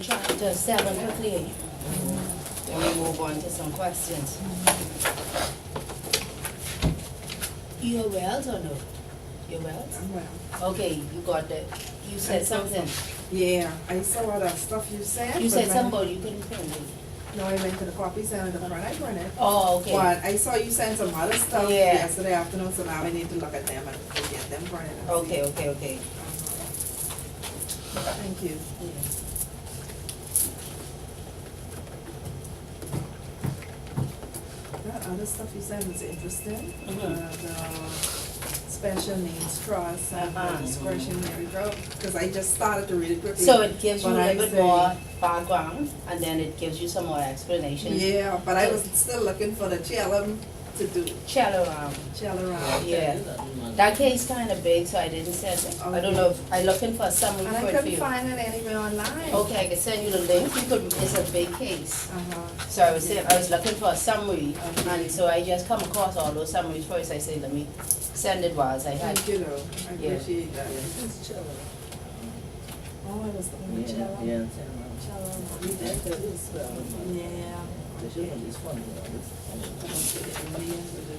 Chapter 7 quickly. Then we move on to some questions. You're Wells or no? You're Wells? I'm well. Okay, you got that. You said something. Yeah, I saw the stuff you said. You but said when- something, but you couldn't print it. No, I went to the copy center, the front, I printed. Oh, okay. But I saw you sent some other stuff Yeah. yesterday afternoon, so now I need to look at them and get them printed. and see. Okay. Thank you. Yeah. That other stuff you said was interesting. Mhm. The special needs trust and Uh-huh. the discretionary vote, because I just started to read it quickly. So it gives you a But I little bit say- more background, and then it gives you some more explanation. Yeah, but I was still looking for the challenge to do, Chat around. around. Yeah. That case kind of big, so I didn't send it. I don't know if I'm looking for a summary And I for it for couldn't you. find it anywhere online. Okay, I can send you the link. You could. It's a big case. Uh-huh. So I was saying, I was looking for a summary, and so I just come across all those summaries first. I said, let me send it while I had. Thank you though, I Yeah. appreciate that. Oh, it was the only cello? Yeah. Cello. Yeah. The children is funny,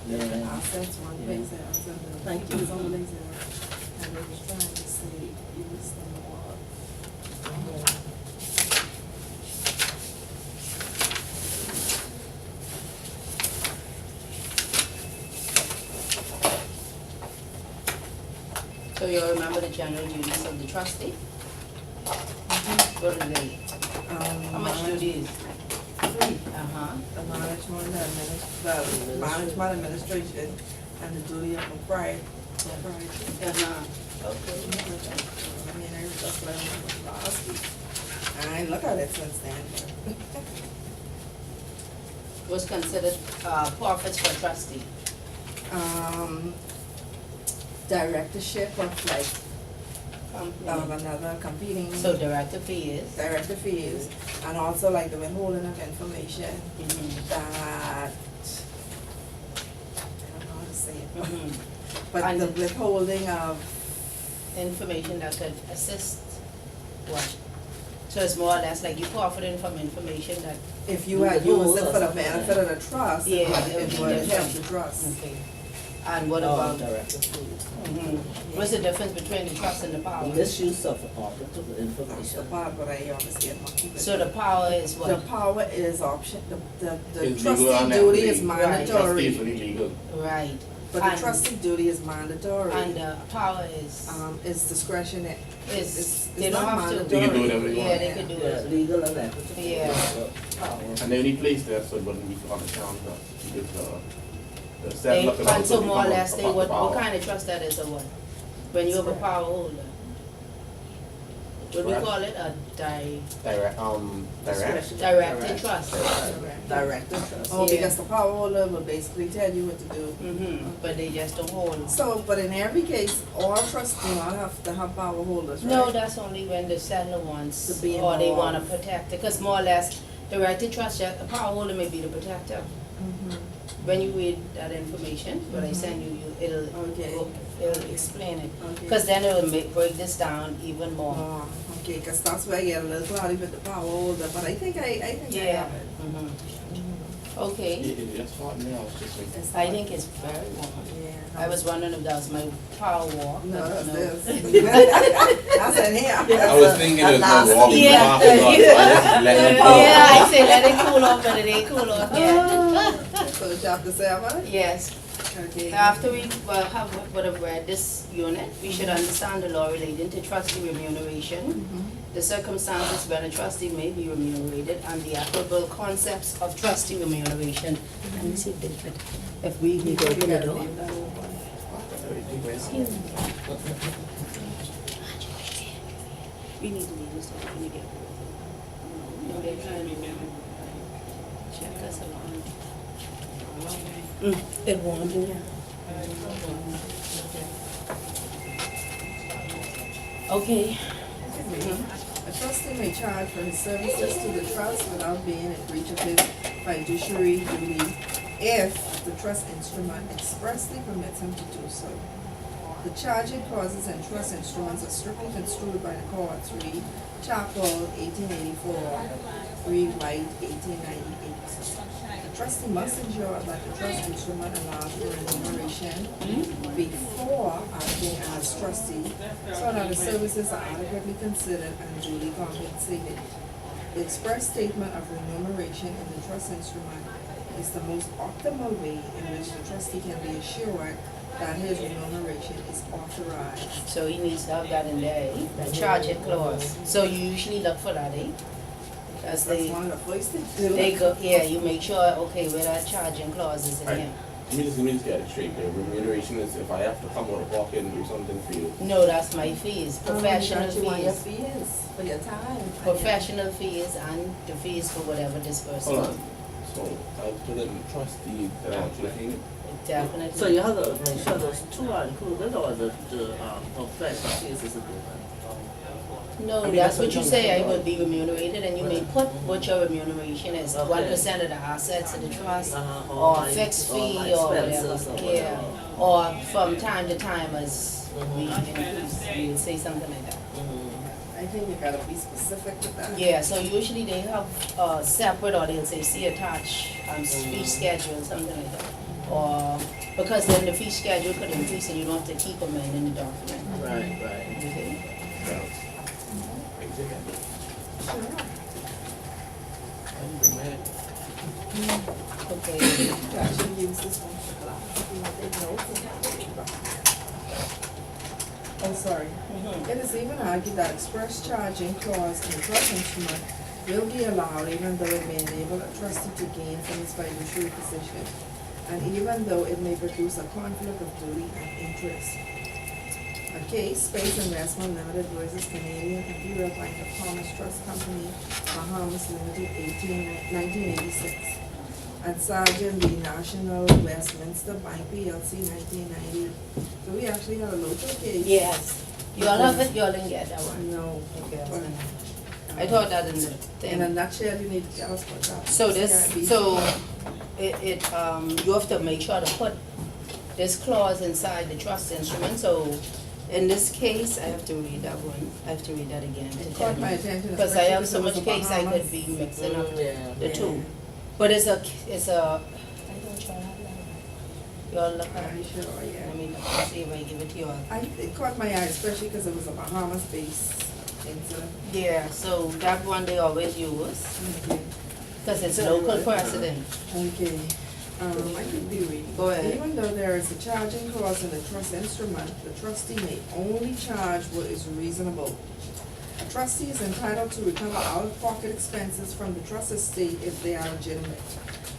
Yeah. Assets, one Yeah. place that was under. Thank you. It was only there, and they was trying to say, use them more. So you remember the general duties of the trustee? What are they? How much duties? Uh-huh. The management, the management administration, and the duty of propriety. Uh-huh. Okay. I mean, I was just learning from last week. And I look at it since then. Was considered profits for trustee. Directorship of like, Company. another competing. So director fee is? Director fees, and also like the withholding of information Mhm. that, I don't know how to say it, Mhm. but And the the- withholding of, Information that could assist what? So it's more or less like you profiting from information that, if you had used it for the Withhold. benefit of the trust, Yeah, it it would would be help different. the trust. okay. And what Oh, about, director, please. mhm. What's the difference between the trust and the power? Misuse of office of That's the information. part, but I always get monkey. So the power is The what? power is option, the It's legal trustee and duty is equity. mandatory, Trustees are illegal. Right. but the And- trustee duty is mandatory. And the power is, It's discretionary. is, they it's don't not have to. They can do whatever they Yeah, want. they could do Yeah, it. legal and equity. Yeah. Power. And the only place there, so it wouldn't be on the town, because the They, set up and so more or less, they, what power. kind of trust that is or what? When you have a power holder? What do we Right. call it? A Direct. directed trust? Director trust. Oh, Yeah. because the power holder will basically tell you what to do. Mm-hmm, but they just don't hold it. So, but in every case, all trusts do not have to have power holders, right? No, that's only when the settler wants, To be or they wanna involved. protect it, cause more or less, directed trust, the power holder may be the protector. Mhm. When you read that information, what I send you, it'll, Okay. it'll explain it. Okay. Cause then it will break this down even more. Oh, okay, because that's where I get a little cloudy with the power holder, but I think I think I Yeah. have it. Mhm. It, Okay, it's hot now, it's just like. It's I not- think it's very warm. Yeah. I was wondering if that was my power wall. No, but that's no. this. That's in here. I was thinking it was last a walking Yeah. off, so I just let it go. Yeah, I say let it cool off, but it ain't cool off yet. So chapter 7? Yes, Okay. after we would have read this unit, we should understand the law relating to trustee remuneration, Mhm. the circumstances when a trustee may be remunerated, and the applicable concepts of trustee remuneration. Let me see if they fit. If we need to open the door. Excuse me. We need to leave this open again. No, they're trying to check us along. It won't, yeah. Okay. A trustee may charge for his services to the trust without being in breach of his fiduciary duty if the trust instrument expressly permits him to do so. The charging clauses and trust instruments are strictly construed by the courts. Read Chapel 1884, read White 1898. The trustee must ensure that the trust instrument allows for remuneration before acting as trustee, so that the services are adequately considered and duly compensated. The express statement of remuneration in the trust instrument is the most optimal way in which the trustee can be assured that his remuneration is authorized. So he needs to have that in there, eh? The charging clause. So you usually look for that, eh? Because That's they, one of the first things to do. they go, yeah, you make sure, okay, where that charging clause is in Right. here. Let me just get it straight there. Remuneration is if I have to come out of pocket and do something for you. No, that's my fees, professional You want your fees. fees for your time. Professional fees and the fees for whatever Hold disbursement. on. So I'll put in trustee that I actually pay. Definitely. So you have to make sure those two are included or the professional fees is different? No, I mean, that's that's what what you I'm say, I saying. would be remunerated, and you may put what your remuneration is, Okay. 1% of the assets of the trust, Uh-huh, or my- fixed or fee, my or expenses whatever, or yeah. whatever. Or from time to time as we increase, we would say something like that. I think you gotta be specific with that. Yeah, so usually they have separate, or they'll say, see attached, fee schedule, something like that. Or, because then the fee schedule could increase and you don't have to keep them in the document. Right, right. Okay. Sure. Okay. You actually use this one for class. If you want to take notes and Oh, sorry. It is even argued that express charging clause in the trust instrument will be allowed even though it may enable a trustee to gain from his fiduciary position, and even though it may produce a conflict of duty and interest. A case, Space Investment Limited versus Canadian Imperial Bank of Commerce Trust Company, Bahamas Limited, 1986. And Sergeant the National Westminster Bank PLC, 1990. So we actually had a local case. Yes. You all have it, you all didn't get that one. No. Okay, I thought that in the In a thing. nutshell, you need to tell us what that. So this, CIB. so you have to make sure to put this clause inside the trust instrument, so in this case, I have to read that one, I have to read that again to It tell caught my you. attention. Because I have so especially much because case, it I was could Bahamas. be mixing up Yeah. the two. But it's a, y'all look at Are you it. sure? Yeah. Let me look, see if I give it to you all. It caught my eye, especially because it was a Bahamas-based incident. Yeah, so that one they always use, Okay. because it's local precedent. Okay, I could be reading. Go ahead. Even though there is a charging clause in the trust instrument, the trustee may only charge what is reasonable. A trustee is entitled to recover out-of-pocket expenses from the trust estate if they are legitimate.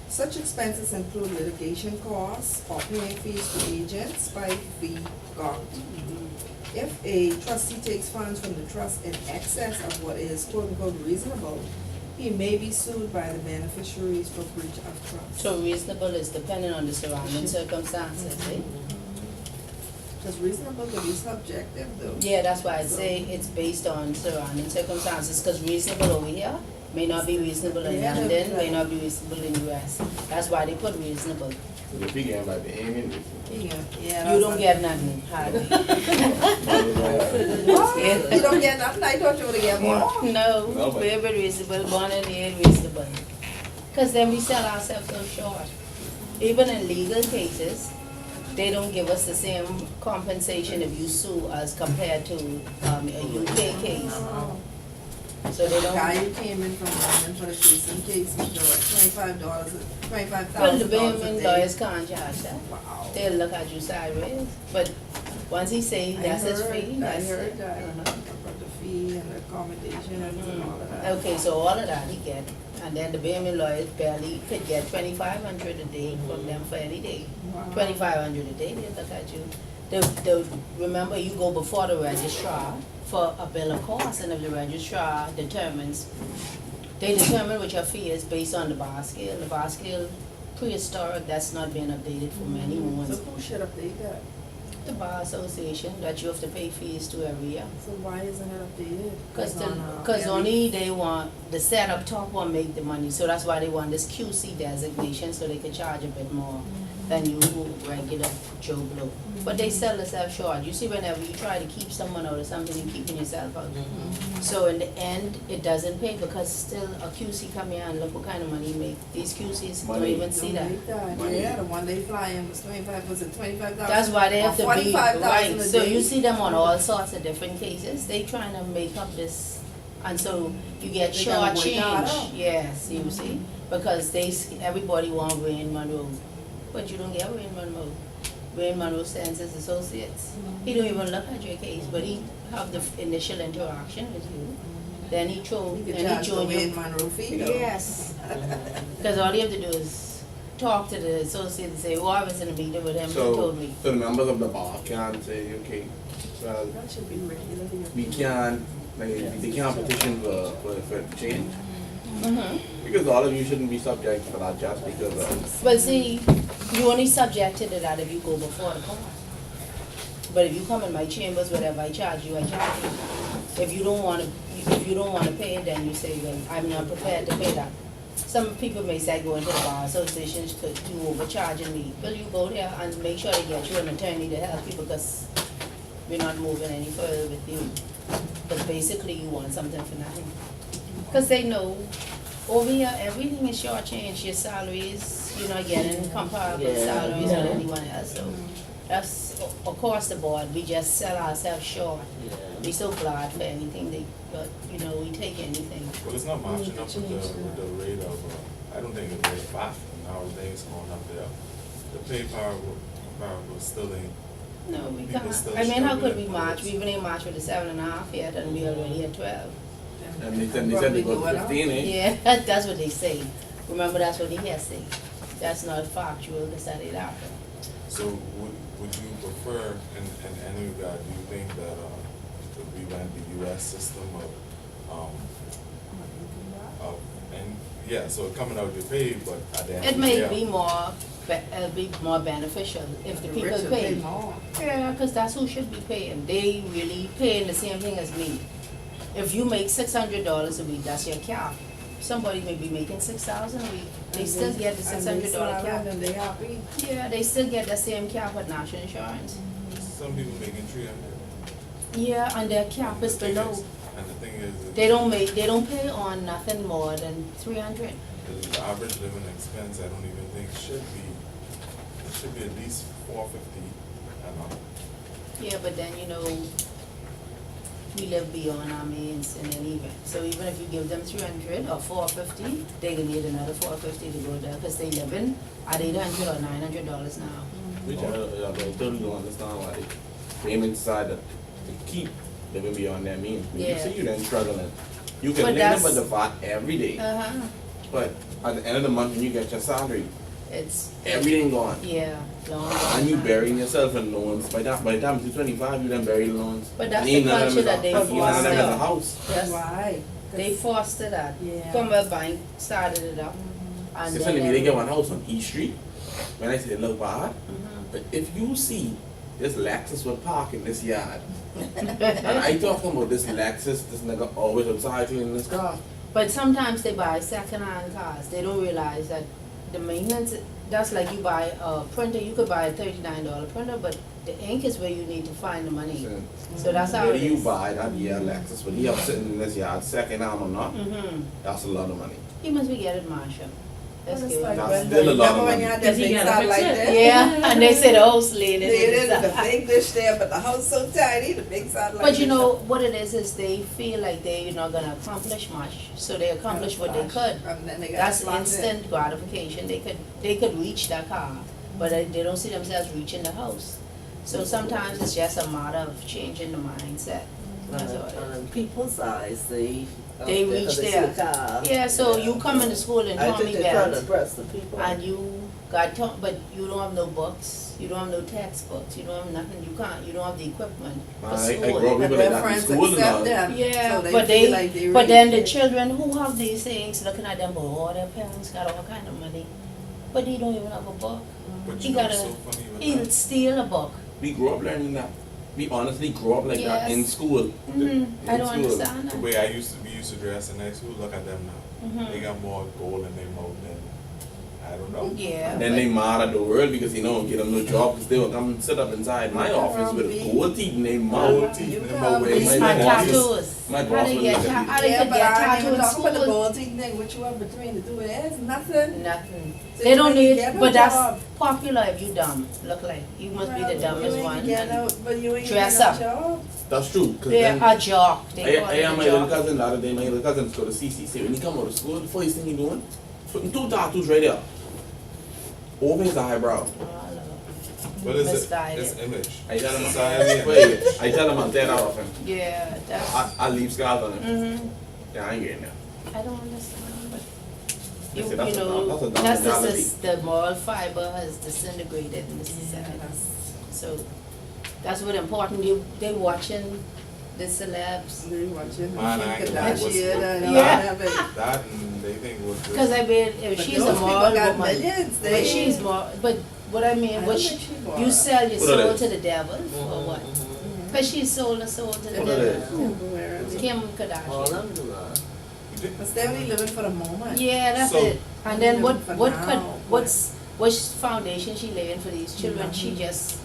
Such expenses include litigation costs or paying fees to agents by fee got. If a trustee takes funds from the trust in excess of what is quote-unquote reasonable, he may be sued by the beneficiaries for breach of trust. So reasonable is depending on the surrounding circumstances, eh? Because reasonable can be subjective though. Yeah, that's why I say it's based on surrounding circumstances, because reasonable over here may not be reasonable in Yeah, London, may right. not be reasonable in US. That's why they put reasonable. So if you get by behaving, Yeah. You don't get nothing, hardly. What? You don't get nothing? I thought you would get more. No, No, but- we're very reasonable, born and here reasonable. Because then we sell ourselves so short. Even in legal cases, they don't give us the same compensation if you sue as compared to a UK case. So they Guy don't. who came in from London for the Jason case, he got $25, Well, the $25,000 a Bahamian day. lawyers can't charge that. Wow. They'll look at you sideways. But once he say that's his fee, that's I heard it. that, Uh-huh. about the fee and the accommodations and all of that. Okay, so all of that he get. And then the Bahamian lawyers barely could get 2,500 a day from them for any day. Wow. 2,500 a day, they look at you. Remember, you go before the registrar for a bill of costs, and if the registrar determines, they determine what your fee is based on the bar scale. The bar scale, prehistoric, that's not been updated for many So months. who should update that? The bar association that you have to pay fees to every year. So why isn't it updated? Because only they want, the setup top one make the money, so that's why they want this QC designation, so they can charge a bit more. than you regular Joe Blow. But they sell themselves short. You see, whenever you try to keep someone out of something, you're keeping yourself out. So in the end, it doesn't pay because still a QC come here and look what kind of money you make. These QCs don't Money. even see that. Money. Yeah, the one they fly in was 25,000. That's why they have to be, 45,000 right, a so day. you see them on all sorts of different cases, they trying to make up this, and so you get They gotta work hard shortchanged, out. yes, you see, because everybody want Wayne Monroe, but you don't get Wayne Monroe. Wayne Monroe sends his associates, he don't even look at your case, but he have the initial interaction with you, then he throw, You and can charge he the throw Wayne you. Monroe fee though. Yes, because all you have to do is talk to the associate and say, oh, I was in a meeting with him, he So, told me. so the members of the bar can say, okay, well, That should be regular. we can, like, they can't petition for change. Because all of you shouldn't be subject to that just because of, But see, you only subjected to that if you go before the court. But if you come in my chambers, whatever I charge you, I charge you. If you don't wanna pay it, then you say, well, I'm not prepared to pay that. Some people may say go into the bar associations to overcharging me. Well, you go there and make sure they get you an attorney to help you because we're not moving any further with you. But basically you want something for nothing. Cause they know over here, everything is shortchanged, your salaries, you're not getting comparable Yeah. salaries with Yeah. anyone else, so that's across the board, we just sell ourselves short. Yeah. We so glad for anything they, but, you know, we take anything. Well, it's not matching up with the rate of, I don't think it's rate back, and now things going up there. The pay power still ain't, No, we People can't, still I mean, how could struggling we for march, this. we even ain't march with the 7.5 yet, and we already at 12. and they said they go to 15, eh? Yeah, that's what they say, remember, that's what he has said, that's not factual, that's how it happened. so would you prefer, in any regard, do you think that, we went the US system and, yeah, so coming out your pay, but at the end It of the may year- be more beneficial if the The people rich will pay. pay more. Yeah, cause that's who should be paying, they really paying the same thing as me. If you make $600 a week, that's your cap. Somebody may be making 6,000 a week, they still get the $600 cap. And they happy. Yeah, they still get the same cap with national insurance. Some people making 300. Yeah, and their cap And is the thing below. And the thing is. They don't pay on nothing more than 300. The average living expense, I don't even think it should be at least $450 a month. Yeah, but then, you know, we live beyond our means in any event. So even if you give them 300 or 450, they gonna need another 450 to go there, cause they living at $800 or $900 now. Which I totally don't understand why they payment side to keep living beyond their means. You Yeah. see you then struggling. You can But lay that's- them at the VAT every day, Uh-huh, but at the end of the month when you get your salary, it's, everything gone. yeah, long. And you burying yourself in loans. By the time you're 25, you done bury loans. But that's And the ain't none of culture them that they is a- ain't none of them is a foster. house. That's- Why? They foster that. Yeah. Commonwealth Bank started it up. And They're then telling me they get one house on East Street. When I say look bad, Mhm. but if you see this Lexus would park in this yard, and I talking about this Lexus, this nigga always outside cleaning his car. But sometimes they buy second-hand cars. They don't realize that the maintenance, that's like you buy a printer, you could buy a $39 printer, but the ink is where you need to find the money. So that's how Whether it you is. buy that year Lexus, but he up sitting in this yard, second hand or not, Mm-hmm. that's a lot of money. He must be getting Marshall. That's That's good. like That's when still a lot of remember when money. you had that Because he big gotta side fix like it. that? Yeah, and they said the house laying They did in the big dish there, but the house so tiny, the big side like But you this. know, what it is they feel like they're not gonna accomplish much, so they accomplish what they could. And then they got That's slots in. instant gratification, they could reach that car, but they don't see themselves reaching the house. So sometimes it's just a matter of changing the mindset, that's all it is. And people's eyes, They reach there. Yeah, so you come into school in I Tommy think they're trying to Belt, impress the people. and you got but you don't have no books, you don't have no textbooks, you don't have nothing, you don't have the equipment for I school. grew up But people their like that in friends school and accept all. them. Yeah, So they but feel like they but then the really- children who have these things, looking at them, oh, their parents got all kind of money, but he don't even have a book. But He you know gotta, what's so funny with he'll that? steal a book. We grew up learning that. We honestly grew up like that Yes. in school. I don't school. understand The that. way we used to dress in high school, look at them now. Mhm. They got more gold in their mouth I don't know. Yeah. And then they mad at the world because you know, get them no job because they will come and sit up inside my office with gold teeth in their Gold mouth. teeth You in can't my way. be My And smart. boss is- tattoos. my How boss they will get look at how they Yeah, could but get I ain't tattoo even in talking about the school? bolting thing, what you have between the two ears, nothing. Nothing. So They you don't ain't need, get no but that's job. popular if you dumb. Look like you must be the dumbest one. But you ain't Dress get no up. job. That's true. Cause They're then a jock. They call I it am a my little jock. cousin the other day. My little cousins go to CCC. When he come out of school, the first thing he doing, putting 2 tattoos right there. Over his eyebrow. Oh, I love it. What is it? Misguided. It's image. I tell him, Society wait, I tell him I'll tear that off him. Yeah, that's. I leave scars on him. Mhm. Yeah, I ain't getting there. I don't understand, but I you, said, that's you a know, dumb that's mentality. the moral fiber has disintegrated in the society. So that's what important. They watching the celebs. They watching Man, I Kim ain't know what's- Kardashian and Yeah. all of it. That and they think was good. Because I mean, if But she's those a people moral got woman, millions, but they- she's more. But what I mean, I what don't she, think she moral. you sell your What soul it is? to the devil or what? Because she sold her soul to the What it devil. is? Temporarily. Kim All Kardashian. I'm doing. But they're only living for the moment. Yeah, that's So- it. And then what For what now, could but- what foundation she laying for these children? She just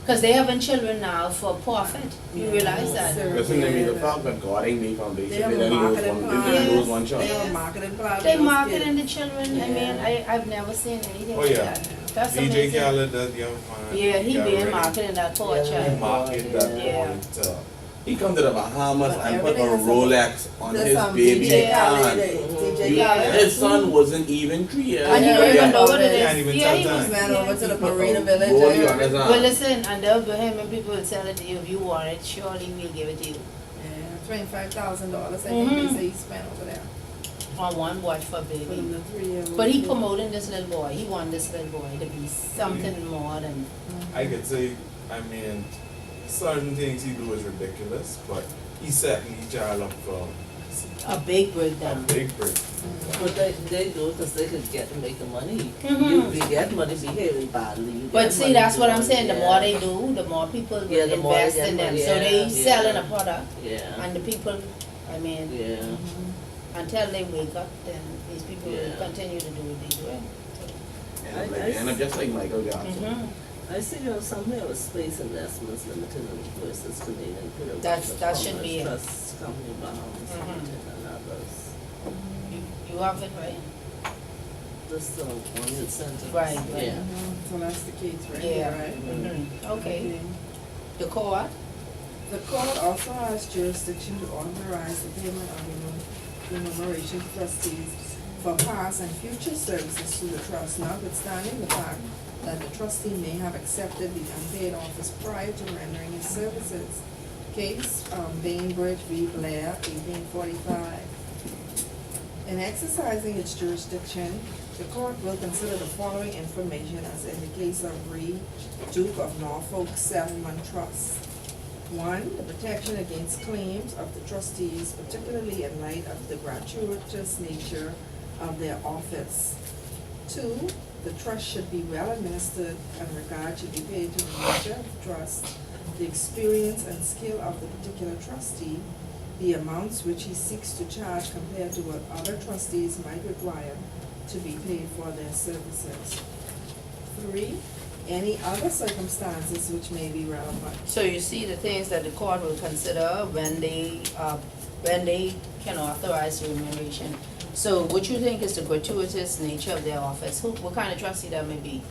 because they having children now for profit. You realize that? Sir. Listen to me, the fact that God ain't made foundation, They have they a only knows marketing one, plan. they only knows one child. They have a marketing plan. They for those marketing kids. the children. I mean, I've never seen anything Oh, like yeah. that. That's DJ amazing. Khaled, that young man. Yeah, he got been ready. marketing that poor Yeah, He child. marketed that Yeah. boy to He come to the Bahamas But and put a everything is a- Rolex on There's his some baby DJ Khaled, hand. DJ You- Khaled. His son wasn't even 3 years. And he Yeah, don't even yeah. know what it Can't is. even Yeah, tell he time. was. He ran over to the He put a Marina Village. rollie on his Yeah, arm. Well, listen, and they'll go him and people will sell it to you if you want it. Surely we'll give it to you $25,000 I think they say he spent over there. on one watch for a For baby. the 3-year-old. But he promoting this little boy. He want this little boy to be something more than. I could say, I mean, certain things he do is ridiculous, but he's setting each child up for A big a breakdown. big break. But they do it because they could get to make the money. Mhm. You get money behaving badly. You But get see, money that's what I'm doing- saying. The yeah. more they do, the more people will Yeah, the more they invest get in them. money, So they yeah, selling yeah. a product, Yeah, and the people, I mean, yeah. until they wake up, then these people will Yeah. continue to do what they do. And I'm just like Michael Jackson. Mhm. I see you have something else, Space Investments Limited versus Canadian Pyramid. That should be it. Trust Company Bahamas Mhm. Limited and others. You have it right. This one you sent us. Right, right. Yeah. So that's the case right Yeah. here, right? Mhm. Okay. The court. The court also has jurisdiction to authorize the payment of remuneration to trustees for past and future services to the trust, notwithstanding the fact that the trustee may have accepted the unpaid office prior to rendering his services. Case, Bainbridge v. Blair, 1845. In exercising its jurisdiction, the court will consider the following information as in the case of Reed, Duke of Norfolk Settlement Trust. 1, the protection against claims of the trustees, particularly in light of the gratuitous nature of their office. 2, the trust should be well administered and regard should be paid to the nature of the trust, the experience and skill of the particular trustee, the amounts which he seeks to charge compared to what other trustees might require to be paid for their services. 3, any other circumstances which may be relevant. So you see the things that the court will consider when they can authorize remuneration. So what you think is the gratuitous nature of their office? What kind of trustee that may be?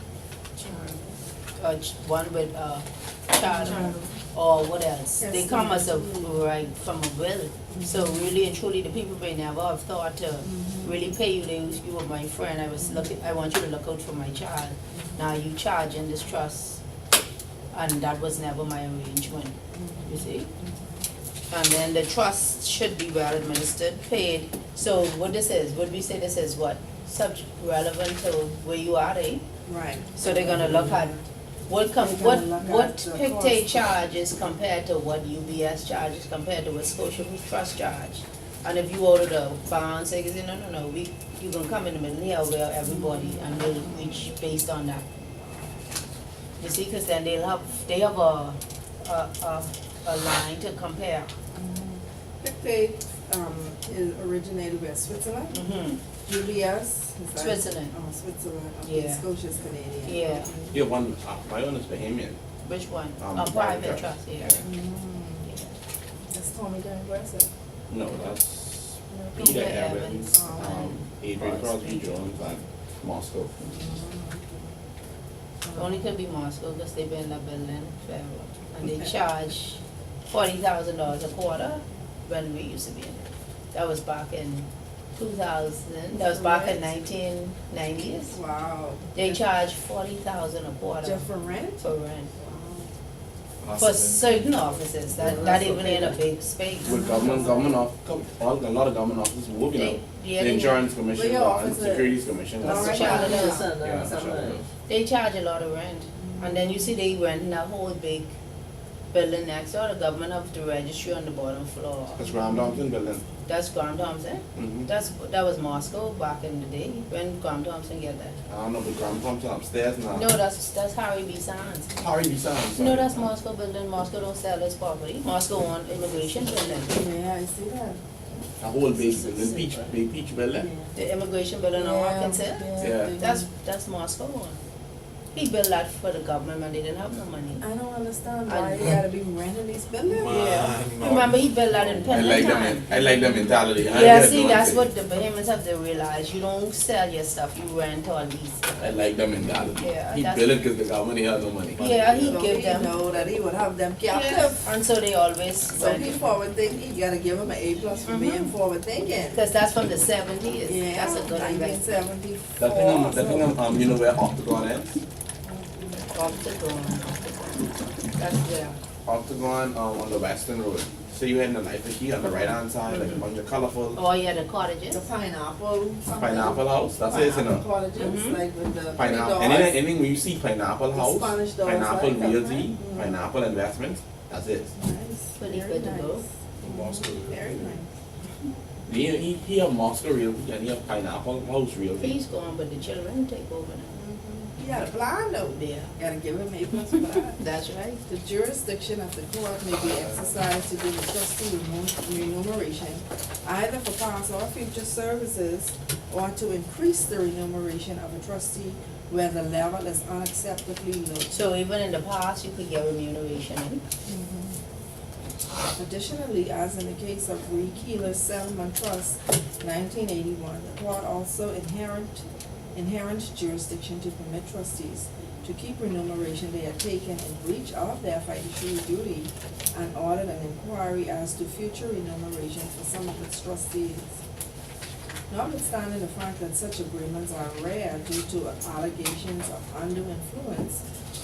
One with charter, or what else? They come as a, right, from a will. So really and truly, the people may never have thought to really pay you. You were my friend, I want you to look out for my child. Now you charge in this trust, and that was never my arrangement, you see? And then the trust should be well administered, paid. So what this is, would we say this is what? Subject relevant to where you are, eh? Right. So they're gonna look at what They're gonna look at the Pictet cost. charges compared to what UBS charges compared to what Scotia Trust charge. And if you order the bond, say, no, you gonna come in the middle here where everybody, and we'll reach based on that. You see, cause then they have a line to compare. Pictet is originated with Switzerland. Mm-hmm, UBS, is that? Switzerland. Oh, Switzerland, okay, Yeah. Scotia's Canadian. Yeah. Okay. Yeah, one, my own is Bahamian. which one? Private Private trust. trust, yeah. Mm. That's Tommy Gun Grasser. No, that's Peter Peter Evans, Evans, Adrian Crosby Crosby Jones, and Moscow. Only could be Moscow because they been in the building forever. And they Okay. charge $40,000 a quarter when we used to be in it. That was back in 2000, that was back in 1990s. Wow. They charge $40,000 a quarter Just for rent? for rent. Wow. For certain offices, not even in a big space. With government a lot of government offices move, you know. Yeah, The they- insurance commission, Where your and office is? securities commission. That's Alright. Charlotte Hill. Yeah, Somewhere. Charlotte. They charge a lot of rent. And then you see they renting that whole big building next door, the government of the registry on the bottom floor. That's Graham Thompson building. That's Graham Thompson. Mm-hmm. That was Moscow back in the day when Graham Thompson get that. I don't know, but Graham Thompson upstairs now. No, that's Harry B. Sands. Harry B. Sands. No, that's Moscow building. Moscow don't sell its property. Moscow on immigration building. Yeah, I see that. A whole big building, big peach building. The immigration building on Arkansas. Yeah. That's Moscow one. He built that for the government when they didn't have no money. I don't understand why you gotta be renting these buildings. Yeah. Man, Remember he built that in I Pendleton. like them. I like them mentality. Yeah, see, that's what the Bahamians have to realize. You don't sell your stuff, you rent or lease. I like them mentality. Yeah, He that's- built it because the government had no money. Yeah, he So give he them. know that he would have them Yeah. captive. And so they always So he rent. forward thinking, you gotta give him an A plus for being forward thinking. Because that's from the 70s. Yeah, That's a good investment. 1974. That thing, you know where Octagon is? Octagon. That's there. Octagon, on the Western Road. So you heading the Life of Key on the right hand side, like a bunch of colorful Oh, yeah, the cottages. The pineapple. something. pineapple house. That's it, you Pineapple know. cottages, Mhm. like with the Pineapple. doors. Anything when you see pineapple house, Spanish doors pineapple like that, realty, right? Mhm. pineapple investments. That's it. Nice, Pretty very good to nice. go. Moscow. Very nice. He have Moscow realty and he have pineapple house realty. He's gone, but the children take over now. You got a blind though. Yeah, Gotta give him A plus for that. that's right. The jurisdiction of the court may be exercised to give the trustee remuneration, either for past or future services, or to increase the remuneration of a trustee where the level is unacceptably low. So even in the past, you could get remuneration. Additionally, as in the case of Ree Keeler Settlement Trust, 1981, the court also inherent jurisdiction to permit trustees to keep remuneration they have taken in breach of their fiduciary duty and ordered an inquiry as to future remuneration for some of its trustees. Notwithstanding the fact that such agreements are rare due to allegations of undue influence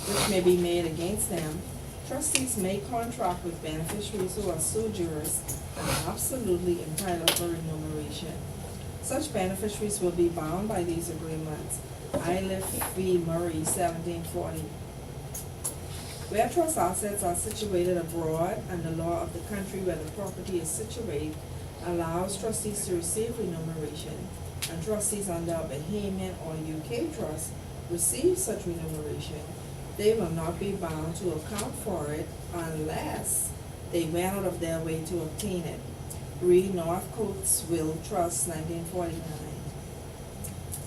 which may be made against them, trustees may contract with beneficiaries who are sujurers and are absolutely entitled for remuneration. Such beneficiaries will be bound by these agreements. Iliff v. Murray, 1740. Where trust assets are situated abroad and the law of the country where the property is situated allows trustees to receive remuneration, and trustees under a Bahamian or UK trust receive such remuneration, they will not be bound to account for it unless they went out of their way to obtain it. Read North Coatesville Trust, 1949.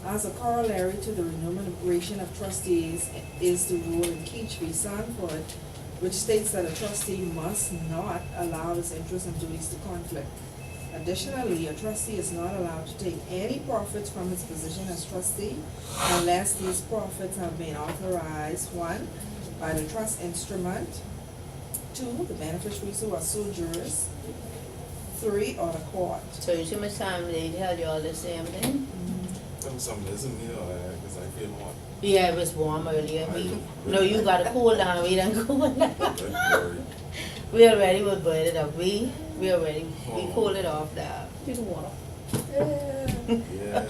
As a corollary to the remuneration of trustees is the rule in Keach v. Sanford, which states that a trustee must not allow his interests and duties to conflict. Additionally, a trustee is not allowed to take any profits from his position as trustee unless these profits have been authorized, 1, by the trust instrument, 2, the beneficiaries who are sujurers, 3, or the court. So you see much time they tell you all the same thing? Tell me something, listen here, because I feel hot. Yeah, it was warm earlier. No, you gotta cool down. We done cool down. Very. We already would burn it up. We already, we cool it off now. Get the water. Yeah.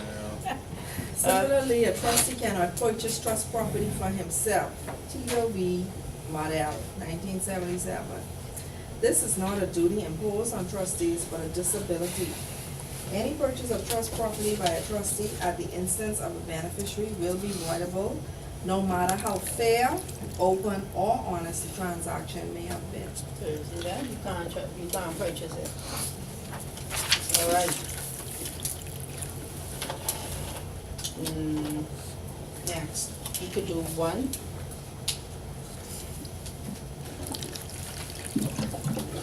Similarly, a trustee cannot purchase trust property for himself. T.O.B. Model, 1977. This is not a duty imposed on trustees, but a disability. Any purchase of trust property by a trustee at the instance of a beneficiary will be voidable, no matter how fair, open, or honest the transaction may have been. So you see that? You can't purchase it. All right. Next, you could do one.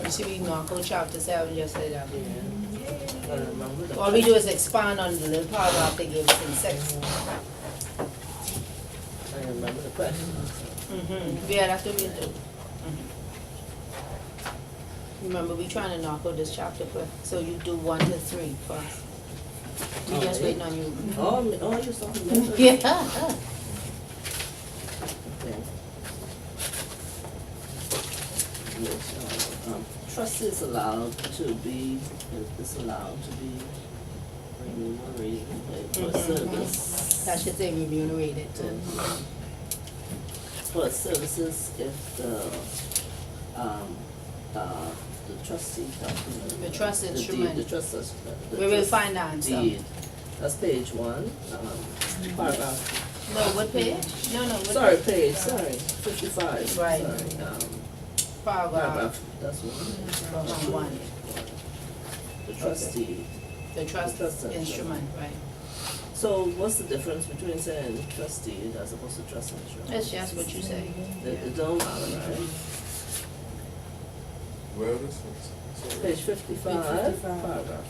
You see, we knock out chapter 7 just like that. I remember the. All we do is expand on the little paragraph they gave us in 6. I remember the question. Yeah, that's what we do. Remember, we trying to knock out this chapter quick, so you do 1 to 3 first. We just waiting on you. Oh, you're talking about. Yeah. Okay. Yes, trust is allowed to be remunerated for service. That should say remunerated. For services if the trustee document. The trust The instrument. deed, the trust, the We will trust find the answer. deed. That's page 1, paragraph. No, what page? No, what Sorry, page, sorry, 55. Right. Sorry, paragraph? paragraph, that's one. 1. The trustee. The trust Trust instrument, right. So what's the difference between saying trustee as opposed to trust instrument? That's just what you say. It don't matter, right? Where is it? Page 55, Page 55. paragraph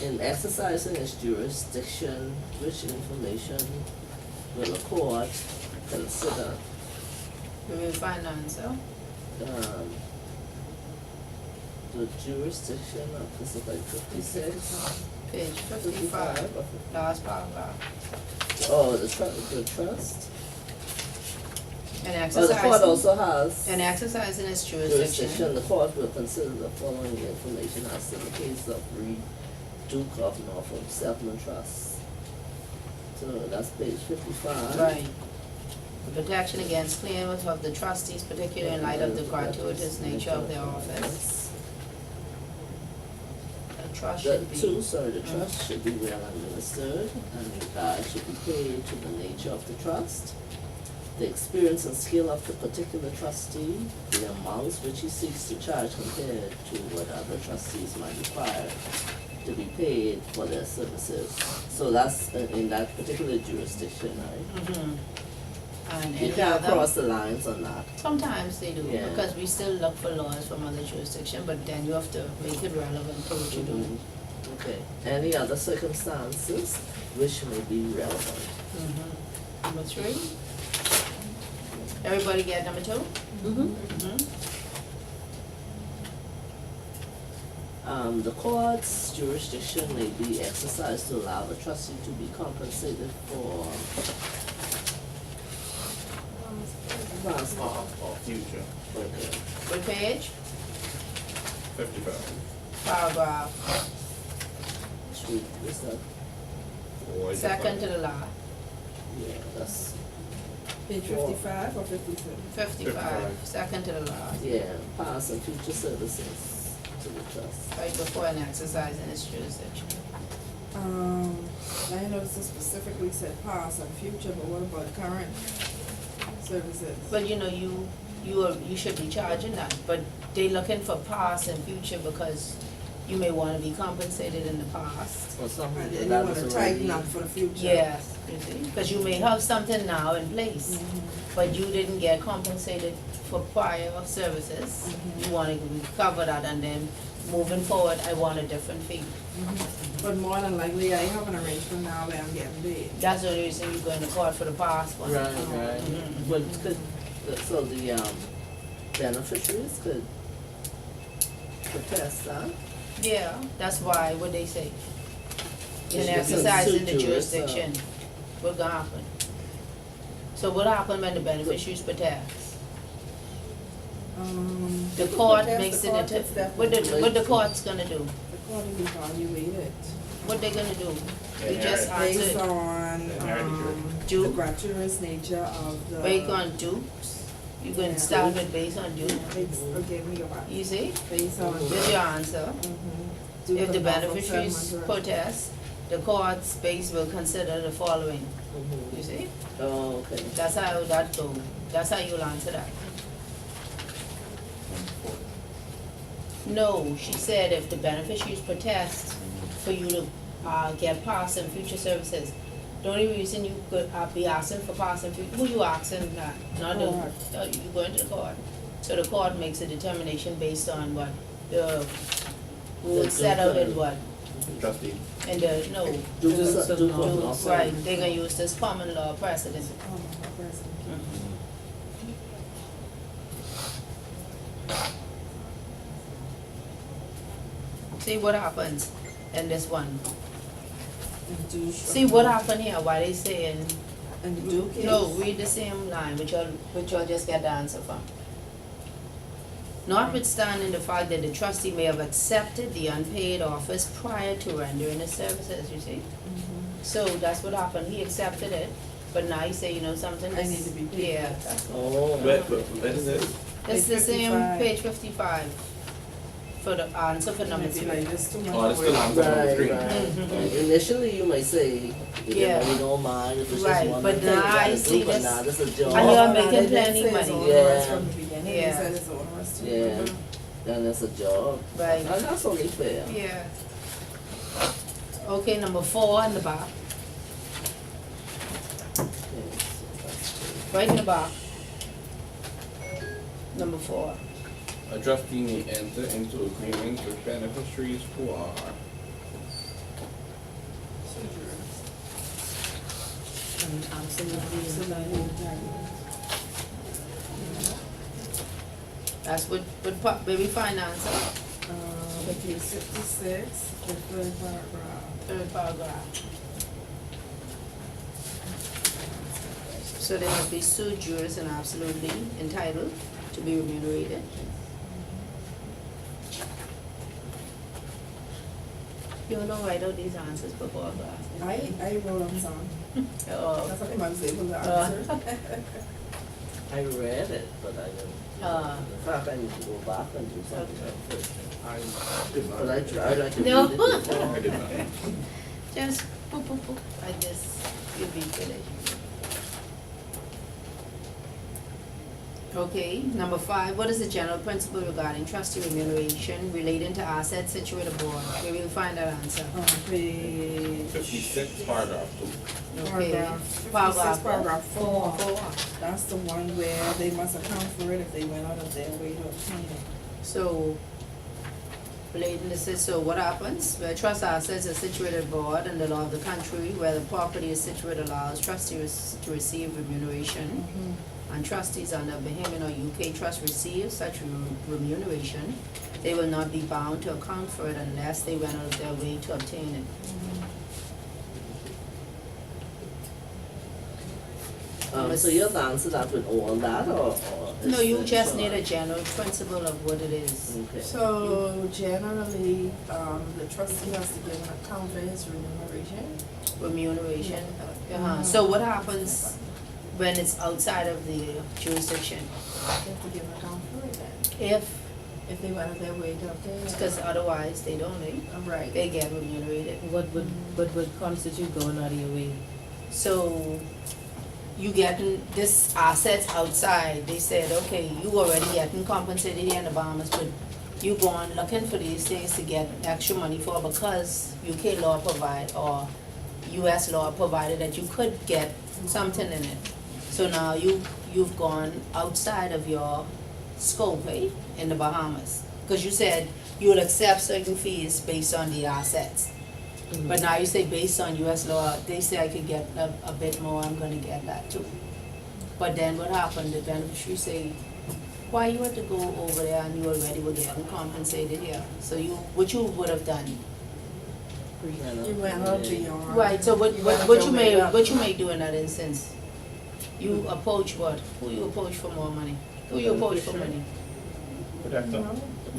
1. In exercising its jurisdiction, which information will a court consider? We will find the answer. The jurisdiction of, this is like 56? Page 55, last paragraph. Oh, the trust? And Oh, the court exercising, also has and exercising its jurisdiction. jurisdiction, the court will consider the following information as to the case of Reed, Duke of Norfolk Settlement Trust. So that's page 55. Right. The protection against claims of the trustees, particularly in light of the gratuitous nature of their office. A trust should be. The trust should be well administered, and regard should be paid to the nature of the trust, the experience and skill of the particular trustee, the amounts which he seeks to charge compared to what other trustees might require to be paid for their services. So that's in that particular jurisdiction, right? And You any can't other. cross the lines on that. Sometimes they do, Yeah. because we still look for laws from other jurisdiction, but then you have to make it relevant to what you do. Okay, any other circumstances which may be relevant? Number 3. Everybody get number 2? The court's jurisdiction may be exercised to allow the trustee to be compensated for past Future. What page? 55. Paragraph. Street, is that, Second to the last. yeah, that's, Page 55 or 57? 55, second to the last. yeah, past and future services to the trust. Right before an exercise in its jurisdiction. I noticed it specifically said past and future, but what about current services? But you know, you should be charging that, but they looking for past and future because you may wanna be compensated in the past. Or something And then you that wanna is tighten already, up for the future. Yes, you see, cause you may have something now in place, but you didn't get compensated for prior services. You wanna recover that, and then moving forward, I want a different fee. But more than likely, I have an arrangement now where I'm getting paid. That's the only reason you go in the court for the past one. right, Mhm. but could, so the beneficiaries could protest that? Yeah, that's why, what they say. In It's exercising the suit you, jurisdiction, what gonna happen? So what happen when the beneficiaries protest? The if you court protest, makes the it court into, takes that what the court's gonna do? The court will evaluate it What they gonna do? We just based answered, on, the Duke, gratuitous nature of the. based on dupes. You gonna Yeah. start with based on dupe, Okay, let me go back. you see? Based on. There's your answer. Duke If of the Norfolk beneficiaries Settlement. protest, the court's base will consider the following, Mhm. you see? Oh, okay. That's how that go, that's how you'll answer that. No, she said if the beneficiaries protest for you to, get past and future services, the only reason you could, be asking for past and future, who you asking, not the, Court. you going to the court. So the court makes a determination based on what, the rules set out in what, Trustee. and the, no, Do this, do do- also. right, they're gonna use this common law precedent. Oh, my president. See what happens in this one. And Duke. See what happened here, why they saying, And Duke is. no, read the same line, which you'll just get the answer from. Notwithstanding the fact that the trustee may have accepted the unpaid office prior to rendering the services, you see? Mhm. So that's what happened, he accepted it, but now you say, you know something, I this- need to be paid. yeah, that's, Oh. What is it? it's the Page same, 55. page 55, for the answer for number Maybe 3. like this too much. Oh, that's still answer number Right, 3. right. Mhm. Initially, you may say, you Yeah. really don't mind if it's just Right, one but thing, now gotta I do, see but this- now this is a job. And you're Oh, making they did plenty say it's money. onerous Yeah. From the beginning, they Yeah. said it's onerous too. Yeah, Mhm. then that's a job. Right. And that's only fair. Yeah. Okay, number 4 in the back, Okay, so that's good. right in the back. Number 4. A trustee may enter into agreements with beneficiaries who are That's what baby finance, Page 56, the third paragraph. third paragraph. So they must be sui juris and absolutely entitled to be remunerated. You don't write out these answers before class. I wrote them some. Oh, That's what I was able to answer. I read it, but I didn't. In fact, I need to go back and do something else. I did not. But I tried, I could No. read it before. I did not. just boop, boop, boop, like this, you'll be finished. Okay, number 5, what is the general principle regarding trustee remuneration relating to assets situated abroad? Where will you find that answer? Page. 56, paragraph 2. Okay, Paragraph 56, paragraph paragraph 4. 4. That's the one where they must account for it if they went out of their way to obtain it. So, relating this is, so what happens? Where trust assets are situated abroad and the law of the country where the property is situated allows trustees to receive remuneration. And trustees under Bahamian or UK trust receive such remuneration, they will not be bound to account for it unless they went out of their way to obtain it. So you have to answer that with all that, or? No, is you it just short? need a general principle of what it is. Okay. So generally, the trustee has to give an account for his remuneration. Remuneration. Yeah. Uh-huh. So what happens when it's outside of the jurisdiction? They have to give an account for it then, if they went out of their way to obtain it. Because otherwise they don't, Right. they get remunerated. What would constitute going out of your way? So you getting this assets outside, they said, okay, you already getting compensated here in the Bahamas, but you going looking for these things to get extra money for because UK law provide or US law provided that you could get something in it. So now you've gone outside of your scope, eh, in the Bahamas. Because you said you would accept certain fees based on the assets. But now you say based on US law, they say I could get a bit more, I'm gonna get that too. But then what happened, the beneficiary say, why you had to go over there and you already were getting compensated here? So what you would have done? You went out beyond. Right, so went out your way up. what you may do in that instance? You approach what? Who you approach for more money? Who you approach for money? Protector.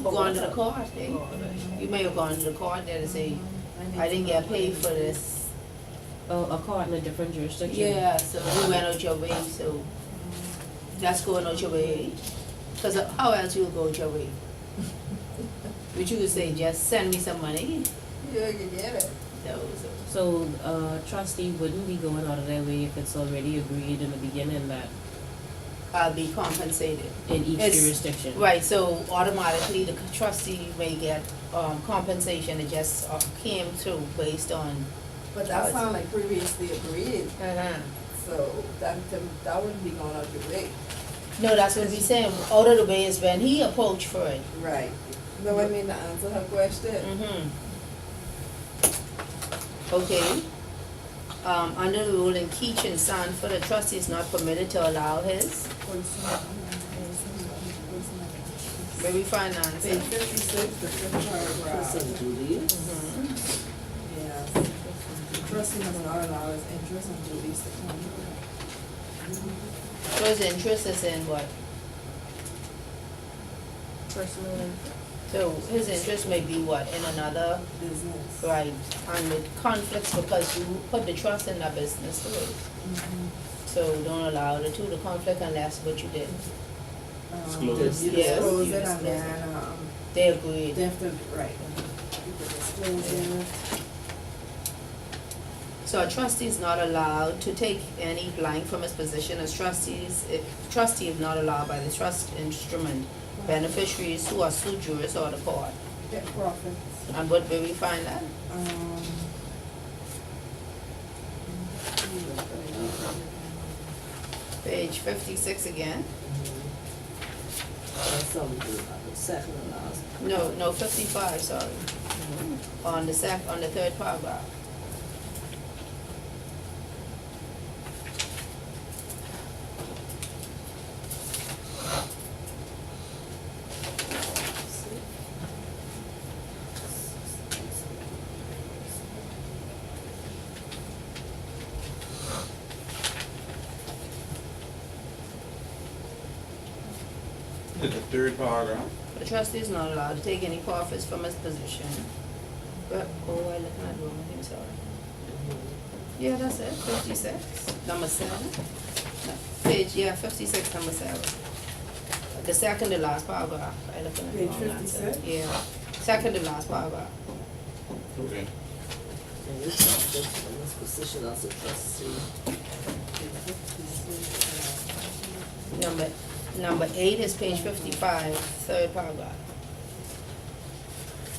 Gone to the court, eh? You may have gone to the court there to say, I didn't get paid for this. A court in a different jurisdiction? Yeah, so you went out your way, so that's going out your way. Cause how else you would go out your way? But you could say, just send me some money. Yeah, you get it. So trustee wouldn't be going out of their way if it's already agreed in the beginning that I'll be compensated. In each It's- jurisdiction. Right, so automatically the trustee may get, compensation, it just came through based on. But that sound like previously agreed, so that wouldn't be going out your way. No, that's what we saying, out of the way is when he approached for it. Right. No, I mean to answer her question. Mm-hmm. Okay. Under the rule in Keach and Sanford, a trustee is not permitted to allow his, maybe finance. Page 56, the fifth paragraph. Person duties. Mhm. Yes. The trustee must not allow his interest and duties to conflict. So his interest is in what? Personal and So his interest may be what, in another, Business. right, and it conflicts because you put the trust in that business too. Mhm. So don't allow the two to conflict unless what you did. Disclose it. You Yes, disclose you it disclose and then, They agreed. they have to, right. You could disclose it. So a trustee is not allowed to take any blank from his position as trustees, trustee is not allowed by the trust instrument beneficiaries who are sui juris or the court. Get profits. And what will we find that? Page 56 again. Second and last. No, 55, sorry. On the third paragraph. The third paragraph. The trustee is not allowed to take any profits from his position. But, I looking at the wrong thing, sorry. Yeah, that's it, 56, number 7. No, Page, 56, number 7. The second to last paragraph, I looking at the Page wrong answer. 56? Yeah, second to last paragraph. Okay. And you conflict from his position as a trustee. Number 8 is page 55, third paragraph.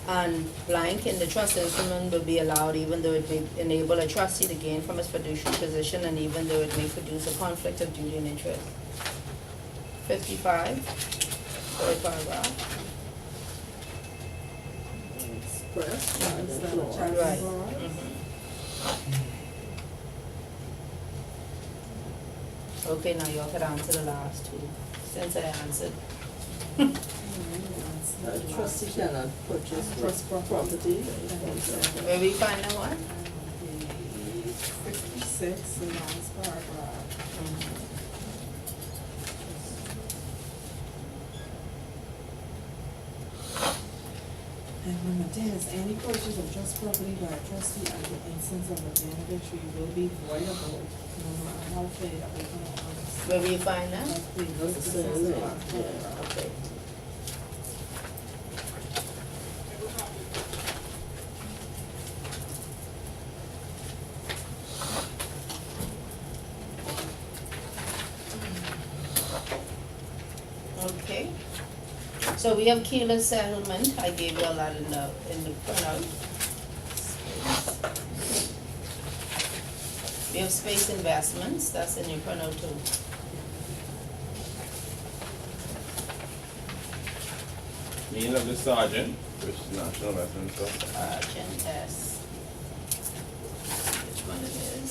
And blank in the trust instrument will be allowed even though it may enable a trustee to gain from his fiduciary position and even though it may produce a conflict of duty and interest. 55, third paragraph. Expressed by the Instead of clause. charging Right. clause. Mhm. Okay, now y'all can answer the last two, since I answered. A trustee cannot purchase Trust property. Where we find that one? 56, the last paragraph. And number 10 is any purchase of trust property by a trustee at the instance of a beneficiary will be voidable, no matter how fair or honest. Where we find that? That's the That's the same the thing, last yeah, paragraph. okay. Okay. So we have keyless settlement, I gave you all that in the printout. We have space investments, that's in your printout too. Name of the sergeant, which is National Veterans Trust. Sergeant S. Which one it is?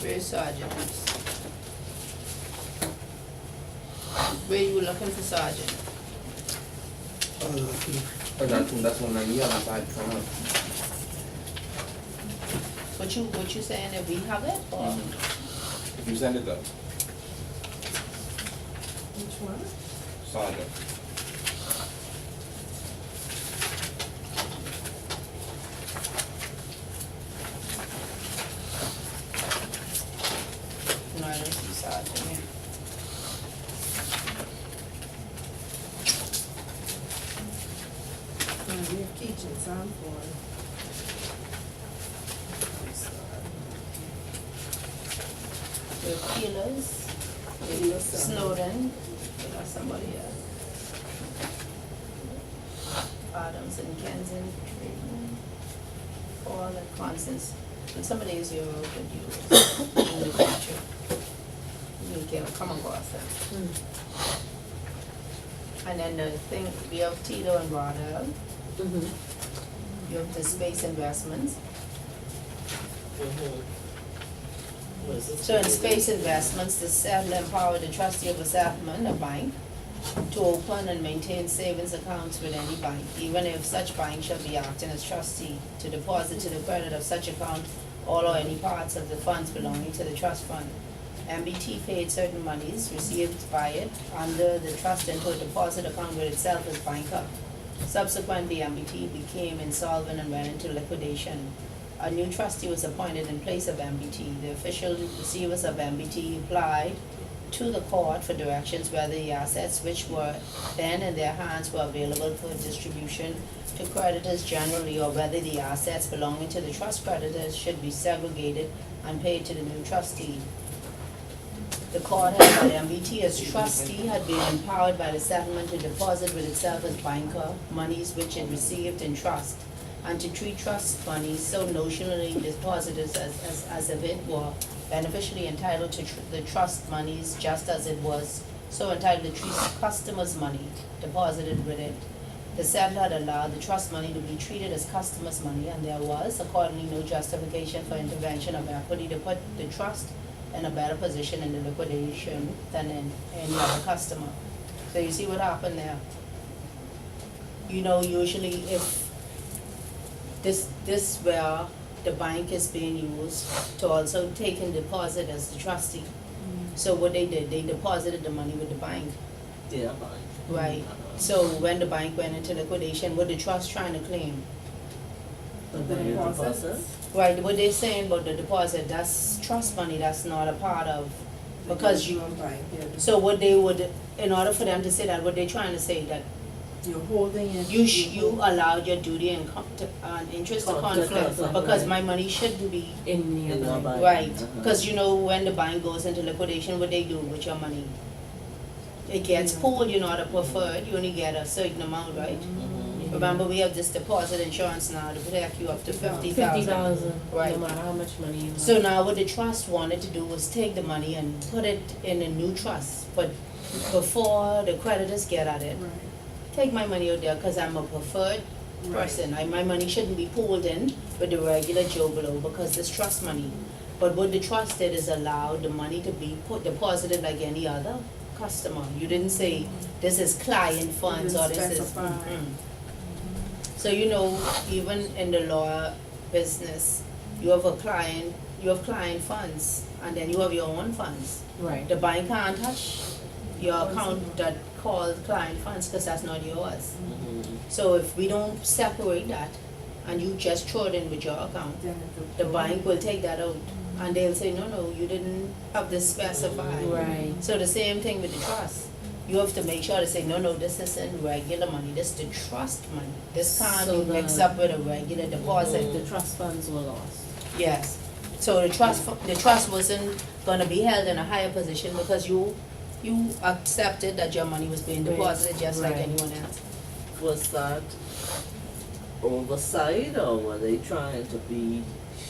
Where's Sergeant? Where you looking for Sergeant? Oh, that's one that you have inside the front. What you saying, if we have it, or? If you send it up, Which one? sergeant. No, I don't see Sergeant here. We have Keach and Sanford. Keeler's, Snowden, somebody else. Adams and Kensington, Paul and Constance. And some of these you could use in the future. You can come across them. And then the thing, we have Tito and Rodell, you have the space investments. What is this? So in space investments, the settler empowered the trustee of a settlement, a bank, to open and maintain savings accounts with any bank, even if such bank shall be acting as trustee, to deposit to the credit of such account all or any parts of the funds belonging to the trust fund. MBT paid certain monies received by it under the trust into a deposit account with itself as banker. Subsequently, MBT became insolvent and went into liquidation. A new trustee was appointed in place of MBT. The official receivers of MBT applied to the court for directions whether the assets which were then in their hands were available for distribution to creditors generally, or whether the assets belonging to the trust creditors should be segregated and paid to the new trustee. The court held that MBT as trustee had been empowered by the settlement to deposit with itself as banker monies which it received in trust, and to treat trust monies so notionally deposited as if it were beneficially entitled to the trust monies, just as it was so entitled to treat customers' money deposited with it. The settler had allowed the trust money to be treated as customers' money, and there was accordingly no justification for intervention of equity to put the trust in a better position in the liquidation than in any other customer. So you see what happened there? You know, usually if this where the bank is being used to also take in deposit as the trustee. So what they did, they deposited the money with the bank, Yeah, fine. right? So when the bank went into liquidation, what the trust trying to claim? The deposit. Right, what they're saying about the deposit, that's trust money, that's not a part of, because you, Bank, yeah. so what they would, in order for them to say that, what they're trying to say, that You're holding it. you allowed your duty and interest to conflict, Conflict, because right. my money shouldn't be, In the In our other. bank. right, Uh-huh. cause you know, when the bank goes into liquidation, what they do with your money? It gets pooled, you're not a preferred, you only get a certain amount, right? Remember, we have this deposit insurance now to protect you up to $50,000. 50,000, Right. no matter how much money you have. So now what the trust wanted to do was take the money and put it in a new trust, but before the creditors get at it, Right. take my money out there, cause I'm a preferred person, my money shouldn't be pooled in with the regular Joe Blow, because it's trust money. But what the trust did is allow the money to be deposited like any other customer. You didn't say, this is client funds, or didn't this is. specify. So you know, even in the law business, you have client funds, and then you have your own funds. Right. The bank can't touch your account that called client funds, because that's not yours. So if we don't separate that, and you just throw it in with your account, Then the bank will take that out, and they'll say, no, you didn't have this specified. Right. So the same thing with the trust. You have to make sure to say, no, this isn't regular money, this is the trust money. This can't So be mixed up with a regular deposit. The trust funds were lost. Yes. So the trust wasn't gonna be held in a higher position, because you accepted that your money was being Right. deposited just like Right. anyone else. Was that oversight, or were they trying to be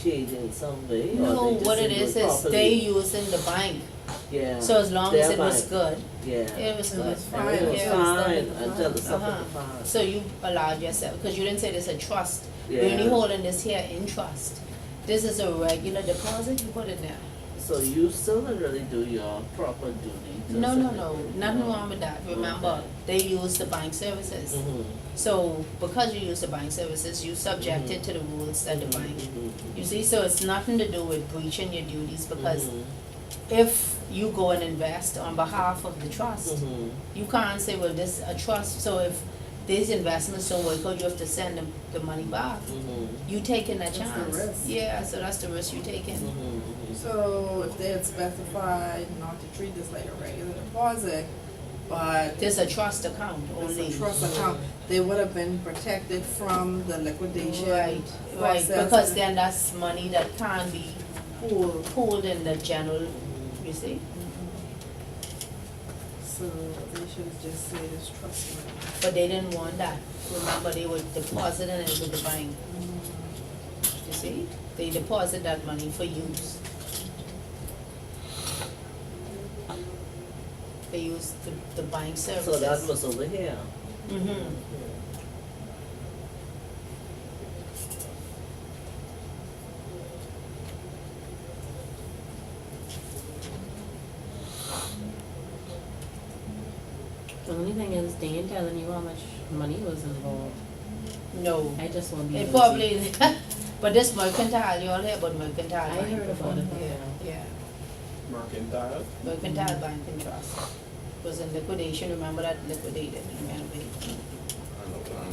shady in some way? Or No, they just what it didn't is do it properly? they using the bank. Yeah. So as long as Their it was bank. good, Yeah. it was good. was fine. And it was Yeah. fine until the stuff Uh-huh. was fine. So you allowed yourself, because you didn't say this a trust. We're only Yeah. holding this here in trust. This is a regular deposit, you put it there. So you still didn't really do your proper duty to No, submit it, nothing no? wrong with that. Remember, they use the bank services. Mhm. So because you use the bank services, you subjected to the rules that the bank. Mhm. You see, so it's nothing to do with breaching your duties, because Mhm. if you go and invest on behalf of the trust, Mhm. you can't say, well, this a trust, so if these investments don't work out, you have to send them the money back. Mhm. You taking that That's the chance. risk. Yeah, so that's the risk you're taking. Mhm. So if they had specified not to treat this like a regular deposit, but There's a trust account it's only. a trust account, they would have been protected from the liquidation. Right, process. because then that's money that can't be Pool. pooled in the general you see? So they should have just said it's trust money. But they didn't want that. Remember, they were depositing it with the bank, you see? They deposit that money for use. They use the bank services. So that was over here. Mm-hmm. The only thing is, they ain't telling you how much money was involved. No, I just won't be it able to. probably, but this mercantile, you all hear about mercantile I bank heard before? about it, Yeah, Mercantile. mercantile bank and trust was in liquidation, remember that liquidated and renovated? I know.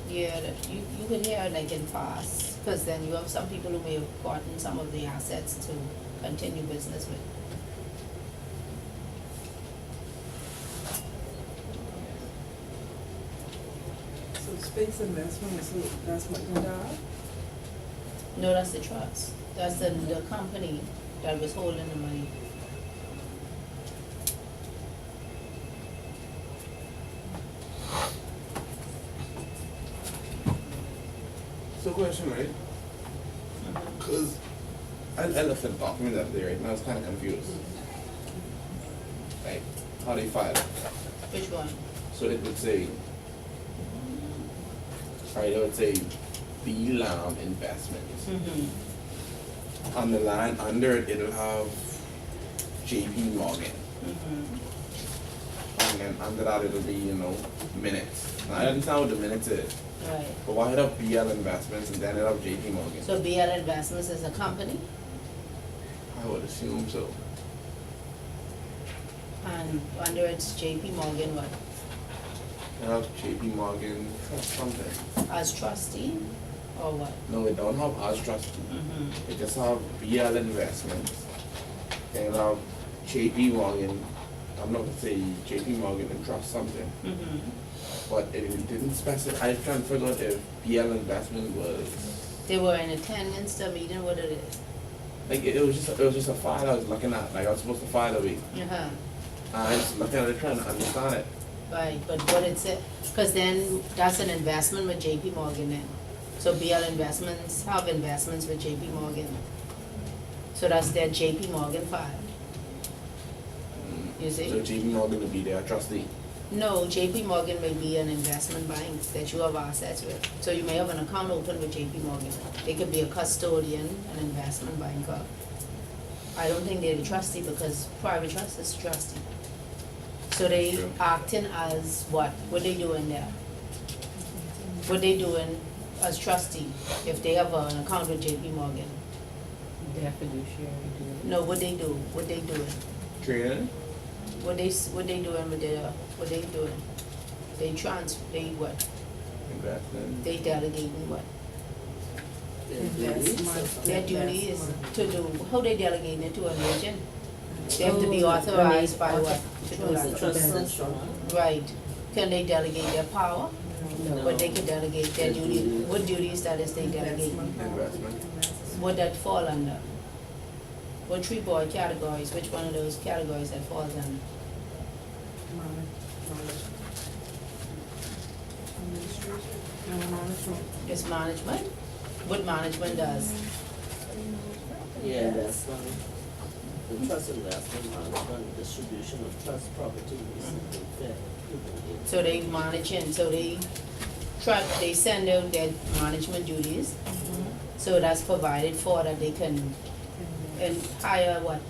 Yeah, that you could hear like in past, cause then you have some people who may have gotten some of the assets to continue business with. So space investment, so that's mercantile? No, that's the trust, that's the company that was holding the money. So question, right? Cause I looked at the document the other day, right, and I was kinda confused. Like, how they filed it. Which one? So it would say, right, it would say B-Lam Investments. Mm-hmm, On the line under it, it'll have JP Morgan. mm-hmm. And then under that, it'll be, minutes. Now, I understand what the minutes is, Right, but why it have BL Investments and then it have JP Morgan? so BL Investments is a company, I would assume so. and under it's JP Morgan, what, It have JP Morgan Trust something. as trustee, or what? No, it don't have as trustee. Mm-hmm, It just have BL Investments. And it have JP Morgan, I'm not gonna say JP Morgan and Trust something. mm-hmm. But it didn't specify, I was trying to figure out if BL Investment was, They were in attendance to meeting, what it is? like, it was just a file I was looking at, like, I was supposed to file a week. Uh-huh, And I was looking at it trying to understand it. right, but what it said, cause then that's an investment with JP Morgan then. So BL Investments have investments with JP Morgan. So that's their JP Morgan file, you see? So JP Morgan would be their trustee. No, JP Morgan may be an investment bank that you have assets with. So you may have an account open with JP Morgan. They could be a custodian, an investment banker. I don't think they're the trustee because private trust is trustee. So they True. acting as what? What they doing there? What they doing as trustee if they have an account with JP Morgan? Their fiduciary duty. No, what they do? What they doing? Trading? What they doing with their, what they doing? They what? Investment. They delegating what? Their duties or something. Their duty is to do, how they delegating it to an agent? They have to be Oh, authorized by author- what? To do Is the that. trust instrument? Right. Can they delegate their power? No. But they can delegate their duty. What duties that is they delegate? Investment. Would that fall under? What three board categories, which one of those categories that falls under? It's management? What management does? Yeah, investment, the trust investment management, distribution of trust properties and fair. So they managing, so they they send out their management duties. So that's provided for that they can and hire what?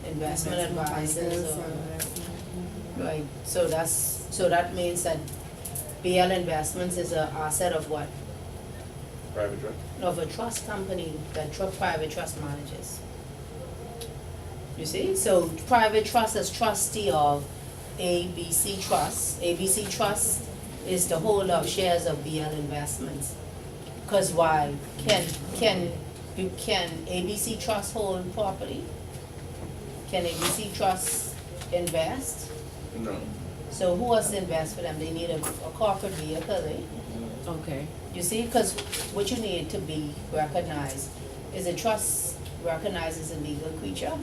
Investment advisors or, right, so that means that BL Investments is a asset of what? Private trust. Of a trust company that private trust manages. You see, so private trust is trustee of ABC Trust. ABC Trust is the holder of shares of BL Investments. Cause why? Can ABC Trust hold property? Can ABC Trust invest? No. So who has to invest for them? They need a corporate vehicle, eh? Okay. You see, because what you need to be recognized is a trust recognized as a legal creature.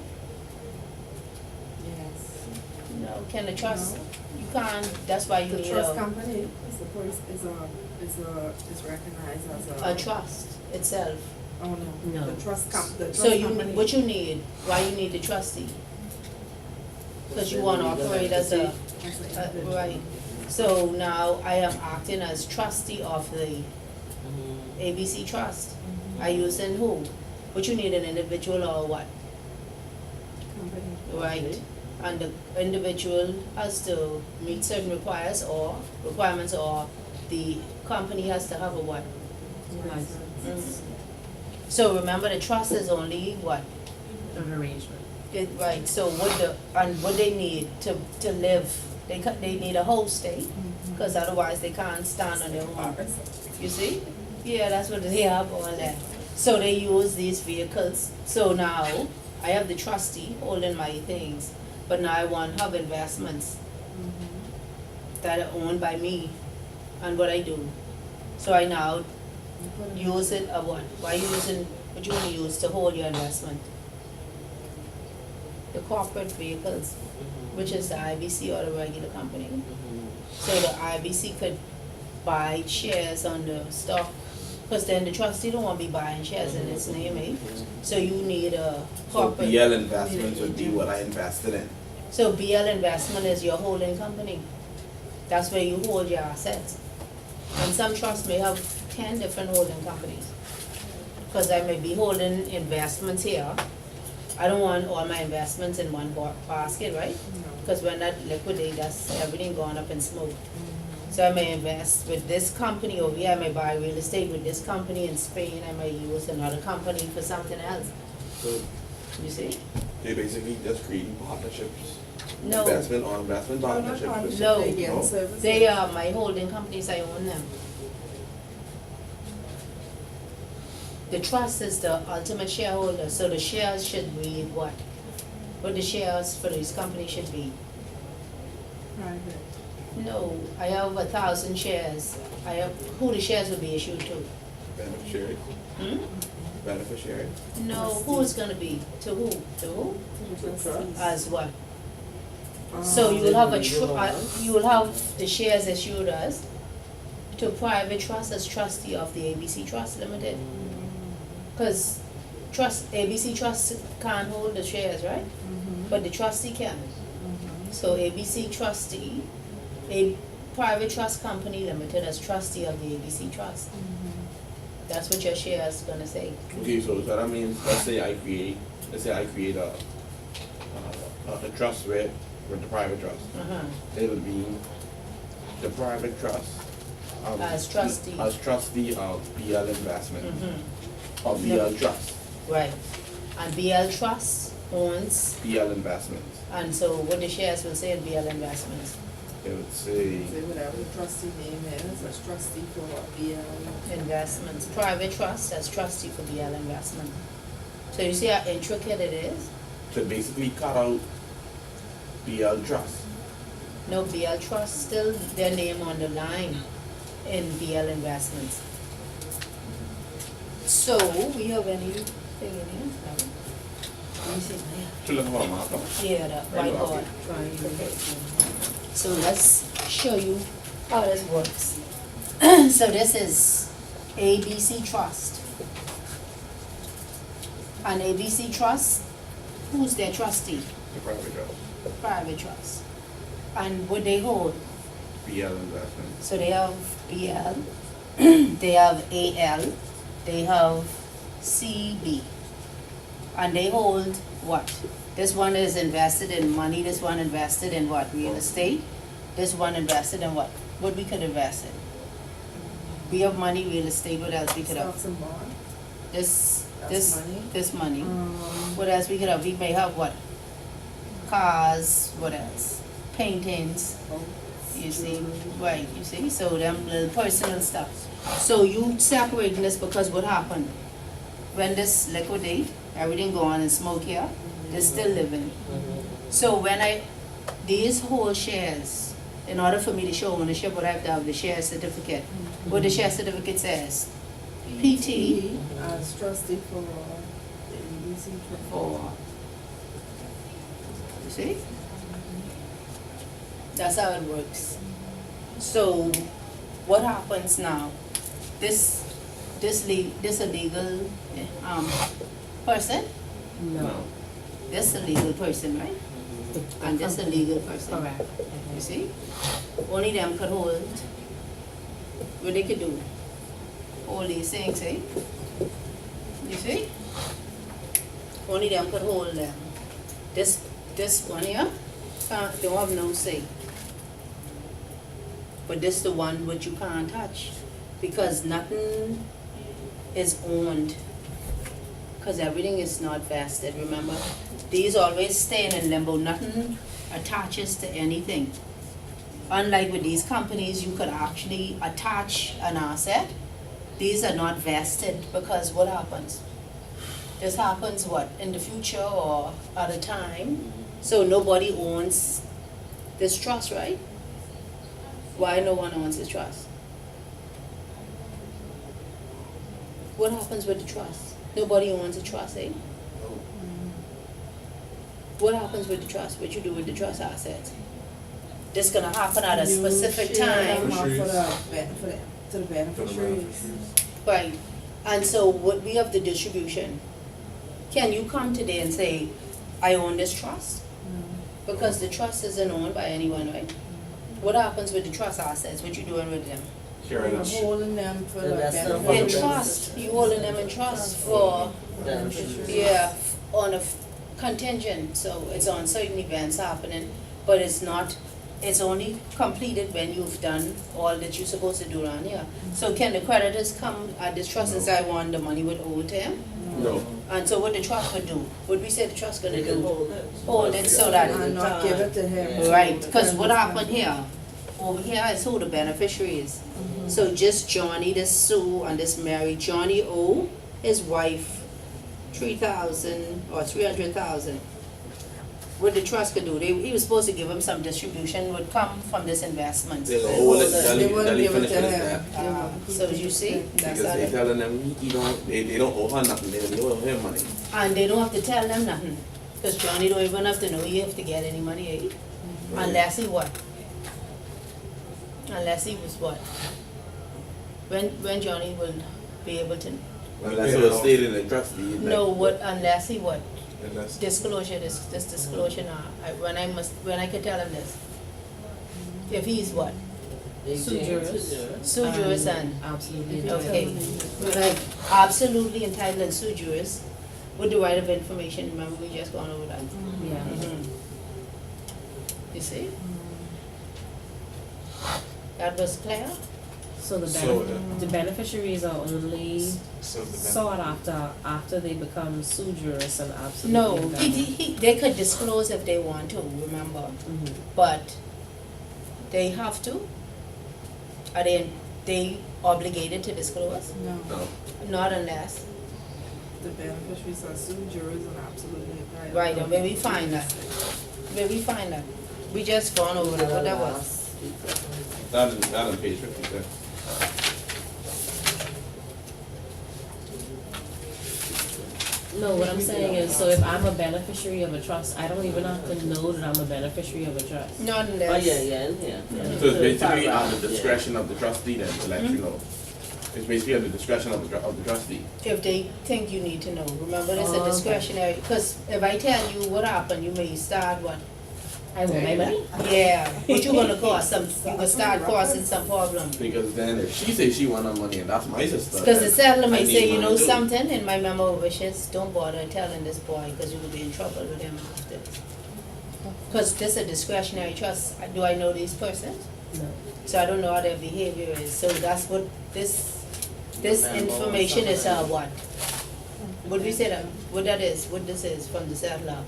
No, can the trust, you can't, that's why you The need trust a company is the person, is recognized as a. trust itself. Oh, no. No. The trust company. So what you need, why you need the trustee? Cause you wanna operate as a, right. So now I am acting as trustee of the ABC Trust. I using who? But you need an individual or what? Company. Right, and the individual has to meet certain requirements or the company has to have a what? License. So remember, the trust is only what? An arrangement. Right, so what they need to live, they need a host, eh? Cause otherwise they can't stand on their own, you see? Yeah, that's what they have, all that. So they use these vehicles, so now I have the trustee holding my things, but now I want to have investments that are owned by me and what I do. So I now use it, what you wanna use to hold your investment? The corporate vehicles, which is the IBC or the regular company. So the IBC could buy shares on the stock, cause then the trustee don't wanna be buying shares in its name, eh? So you need a So corporate. BL investments would be what I invested in. So BL Investment is your holding company. That's where you hold your assets. And some trusts may have 10 different holding companies. Because I may be holding investments here. I don't want all my investments in one basket, right? Because when that liquidate, that's everything going up in smoke. So I may invest with this company over here, I may buy real estate with this company in Spain, I may use another company for something else, So you see? they basically just creating partnerships. No. Investment on investment Oh, not partnerships. partnership, No. they get No. services. They are my holding companies, I own them. The trust is the ultimate shareholder, so the shares should read what? What the shares for this company should be. Private. No, I have 1,000 shares. I have, who the shares will be issued to? Beneficiary. Hmm? Beneficiary. No, who is gonna be, to who? To who? Trustees. As what? So you will have you will have the shares issued as to private trust as trustee of the ABC Trust Limited. Cause ABC Trust can't hold the shares, right? But the trustee can. So ABC trustee, a private trust company limited as trustee of the ABC Trust. That's what your share is gonna say. Okay, so that means, let's say I create a trust with the private trust. It would be the private trust. As trustee. As trustee of BL Investment, of BL No. Trust, Right. And BL Trust owns, BL Investments. and so what the shares will say in BL Investments. It would say, Say whatever the trustee name is, as trustee for BL. Investments, private trust as trustee for BL Investment. So you see how intricate it is? to basically cut out BL Trust. No, BL Trust, still their name on the line in BL Investments. So, we have anything in here? No. Let me see, To look for a marker. yeah, the whiteboard. So let's show you how this works. So this is ABC Trust. An ABC Trust, who's their trustee? The private trust, Private trust. And what they hold? BL Investment. So they have BL, they have AL, they have CB. And they hold what? This one is invested in money, this one invested in what? Real estate. This one invested in what? What we could invest in? We have money, real estate, what else we could have? Stocks and bond. This money. this money. What else we could have? We may have what? Cars, what else? Paintings, you see, right, you see, so them little personal stuff. So you separating this because what happened? When this liquidate, everything go on in smoke here, they're still living. So when these whole shares, in order for me to show ownership, what I have to have the share certificate. What the share certificate says? PT As trustee for the ABC Trust. for, you see? That's how it works. So, what happens now? This a legal, person? No. This a legal person, right? And this a legal person. Correct. You see? Only them could hold, what they could do, hold these things, eh? You see? Only them could hold them. This one here, don't have no say. But this the one which you can't touch, because nothing is owned. Cause everything is not vested, remember? These always stay in limbo, nothing attaches to anything. Unlike with these companies, you could actually attach an asset. These are not vested, because what happens? This happens what, in the future or at a time? So nobody owns this trust, right? Why no one owns this trust? What happens with the trust? Nobody owns a trust, eh? What happens with the trust? What you do with the trust assets? This gonna happen at a specific You share them time, out Beneficiaries. to the To the beneficiaries. beneficiaries. right? And so what we have the distribution. Can you come today and say, I own this trust? Because the trust isn't owned by anyone, right? What happens with the trust assets? What you doing with them? Sharing You're them. holding them for the And that's the In beneficiaries. trust, you holding them in trust for, Beneficiaries. yeah, on a contingent, so it's on certain events happening, but it's not, it's only completed when you've done all that you're supposed to do around here. So can the creditors come at this trust and say, I want the money would owe to him? No. And so what the trust would do, what we say the trust gonna They can do? hold it. Hold it so that- And not give it to him. Right, cause what happened here, over here is who the beneficiary is. So just Johnny, this Sue and this Mary, Johnny owe his wife 3,000 or 300,000. What the trust could do, he was supposed to give him some distribution, would come from this investment. They'll hold it, They they'll wouldn't give it finish to with him. that. They Ah, wouldn't so keep you it. see? That's Because how they they- telling them, they don't owe her nothing, they owe him money. And they don't have to tell them nothing, cause Johnny don't even have to know you have to get any money, eh? Unless he what? Unless he was what? When Johnny will be able to, Unless it was stated in the trust deed. like- know what, unless he what? Unless, Disclosure, this disclosure now, when I could tell him this. If he's what? Sue jurors. Sue jurors and, Absolutely. okay, right, absolutely entitled and sue jurors with the right of information, remember we just gone over that? Yeah. Mhm. You see? That was clear? So the So, the beneficiaries are only so the sought after they become sue jurors and absolutely. No, entitled. they could disclose if they want to, remember, Mhm. but they have to? Are they obligated to disclose? No, No. Not unless, the beneficiaries are sue jurors and absolutely entitled. right, and where we find that? Where we find that? We just gone over that, what that was? Not on page 56. No, what I'm saying is, so if I'm a beneficiary of a trust, I don't even have to know that I'm a beneficiary of a trust. Not Oh, unless. yeah, in here. So it's basically at the Yeah. discretion of the trustee then to let you know. It's basically at the discretion of the trustee. If they think you need to know, remember, it's Oh, a okay. discretionary, because if I tell you what happened, you may start what? I want my money. Yeah, but you're gonna cause some, you gonna start causing some problem. Because then if she says she want her money and that's my sister. Because the settler I may need say, you money know too. something, in my memo wishes, don't bother telling this boy, because you will be in trouble with him after. Because this is a discretionary trust, do I know these persons? No. So I don't know how their behavior is, so that's what this Memo or information is, something. what? What we say that, what that is, what this is from the settler,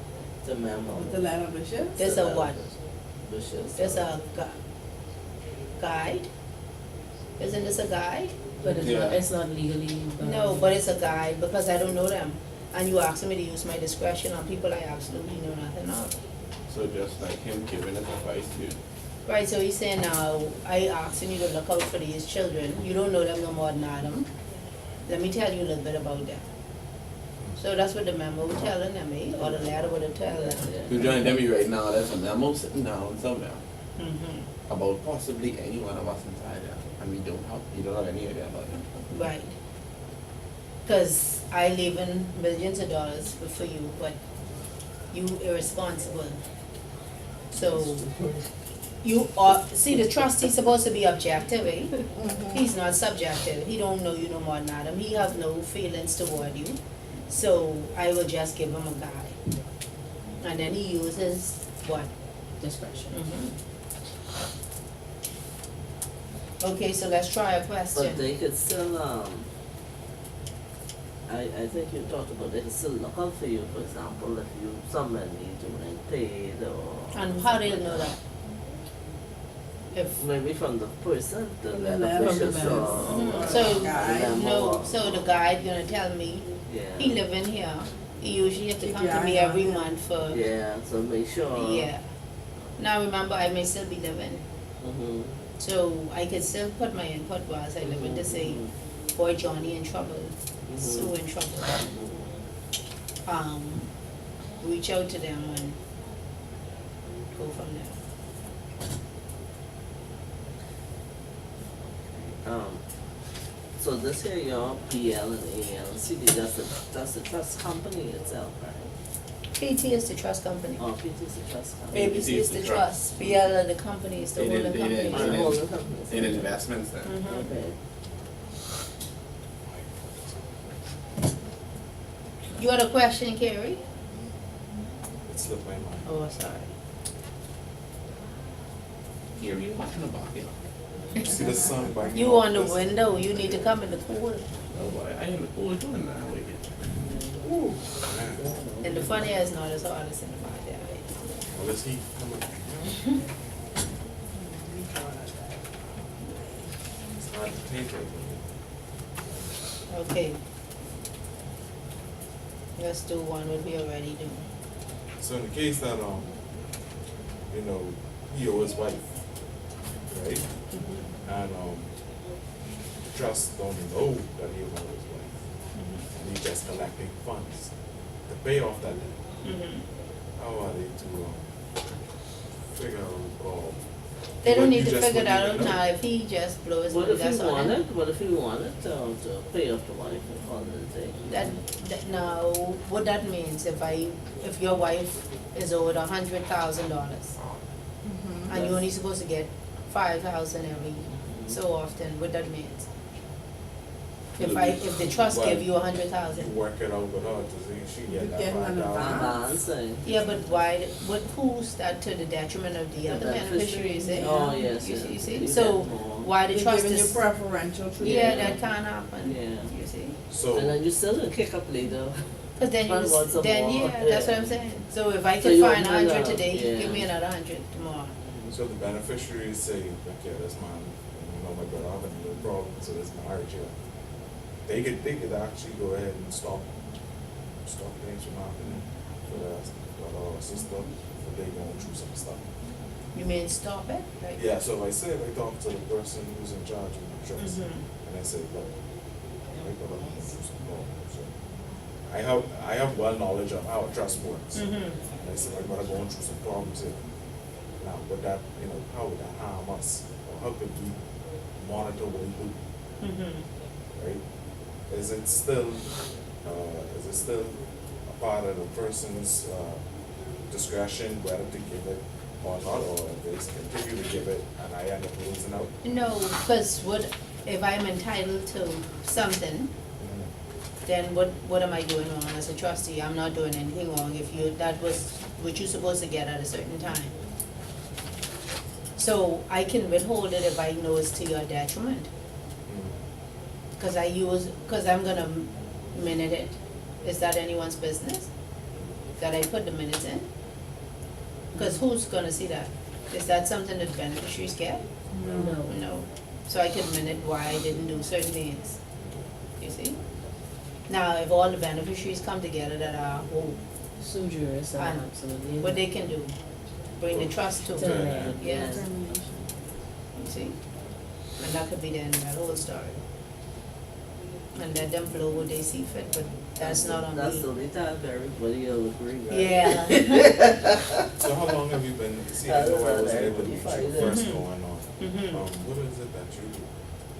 The memo. With the letter of wishes? this a what? Wishes. This a guide? Isn't this a guide? But Yeah. it's not legally. No, but it's a guide, because I don't know them, and you asking me to use my discretion on people I absolutely know nothing of. So just like him giving us advice to. Right, so he's saying now, I asking you to look out for these children, you don't know them no more than Adam. Let me tell you a little bit about them. So that's what the memo was telling them, eh, or the letter would have told them. You join Demi right now, there's a memo sitting down somewhere. Mm-hmm. about possibly any one of us inside there, and you don't have any idea about it. Right. Cause I live in millions of dollars for you, but you irresponsible. So you are, see, the trustee's supposed to be objective, eh? He's not subjective. He don't know you no more than Adam. He has no feelings toward you. So I will just give him a guide. And then he uses what? Discretion. Okay, so let's try a But question. they could still, I think you talked about they could still look out for you, for example, if someone needs you rent paid or. And how do you know that? If, Maybe from the person, the From the letter letter. official, Mhm. or. So, Guide. no, so the guide gonna tell me, Yeah. he live in here, he usually have to Keep come your to eye me on every him. month for, Yeah, so make sure. yeah. Now remember, I may still be living, Mm-hmm. so I can still put my input whilst I live in to say, boy, Johnny in trouble, Sue in trouble. Reach out to them and go from there. So this here, your PL and AL, CD, that's the trust company itself, right? PT is the trust company. Oh, PT is the trust company. ABC is the trust, BL are the company, is the They holding did- they company. did- Oh, the holding company. In investments then. Mhm. Okay. You had a question, Carrie? It slipped my mind. Oh, sorry. Here, you watching the bucket. You see the sun biting You off on the this? window, you need to come in the cool. Oh boy, I am the coolest one now. Man, And the funny is not as hard as in the body. well, let's heat coming. It's hard to take right now. Okay. Let's do one what we already do. So in the case that, you know, he or his wife, right? And, the trust don't know that he or his wife. And he's just collecting funds to pay off that debt. How are they to, figure out, They don't what need you to just figure that wouldn't out even now, know? if he just blows What money, if that's he on him. wanted to pay off the wife and call it a day? That now, what that means, if your wife is owed $100,000 and you're only supposed to get 5,000 every so often, what that means? If the trust give you 100,000, Work it out with her to see if she get that Get an $5,000. advance. yeah, but why, who's that to the detriment of the other beneficiaries, eh? Oh, yes, You yes. see, you You see, so get more. why the They're trust giving you is, preferential treatment. yeah, that can't happen, Yeah. you see? So. And then you still gonna kick up later. Cause then Find lots of more, yeah, that's what I'm saying, so if I So can you find open it 100 up, today, you yeah. give me another 100 tomorrow. So the beneficiaries say, okay, this man, you know, my brother having a little problem, so this marriage here. They could actually go ahead and stop things from happening for their brother or sister, if they going through some stuff. You mean stop it, like? Yeah, so if I talk to the person who's in charge of the trust, Mhm. and I say, look, my brother going through some problems, so. I have well knowledge of how a trust works. Mhm. And I said, my brother going through some problems here. Now, would that, how would that harm us? Or how could we monitor what we do, Mhm. right? Is it still a part of the person's, discretion whether to give it or not, or if they continue to give it and I end up losing out? No, cause if I'm entitled to something, then what am I doing wrong as a trustee? I'm not doing anything wrong if that was what you're supposed to get at a certain time. So I can withhold it if I know it's to your detriment. Cause I'm gonna minute it. Is that anyone's business? That I put the minutes in? Cause who's gonna see that? Is that something that beneficiaries get? No. No. So I can minute why I didn't do certain things. You see? Now, if all the beneficiaries come together that are whole, Sue jurors, so And absolutely. what they can do, bring the trust to To the them. man. Yeah, Termination. you see? And that could be the end of that whole story. and let them blow what they see fit, but that's not on That's me. the only time everybody will agree, right? Yeah. So how long have you been, see, I That's know I what was able to everybody meet you finds first it. going on. Mhm. What is it that you do?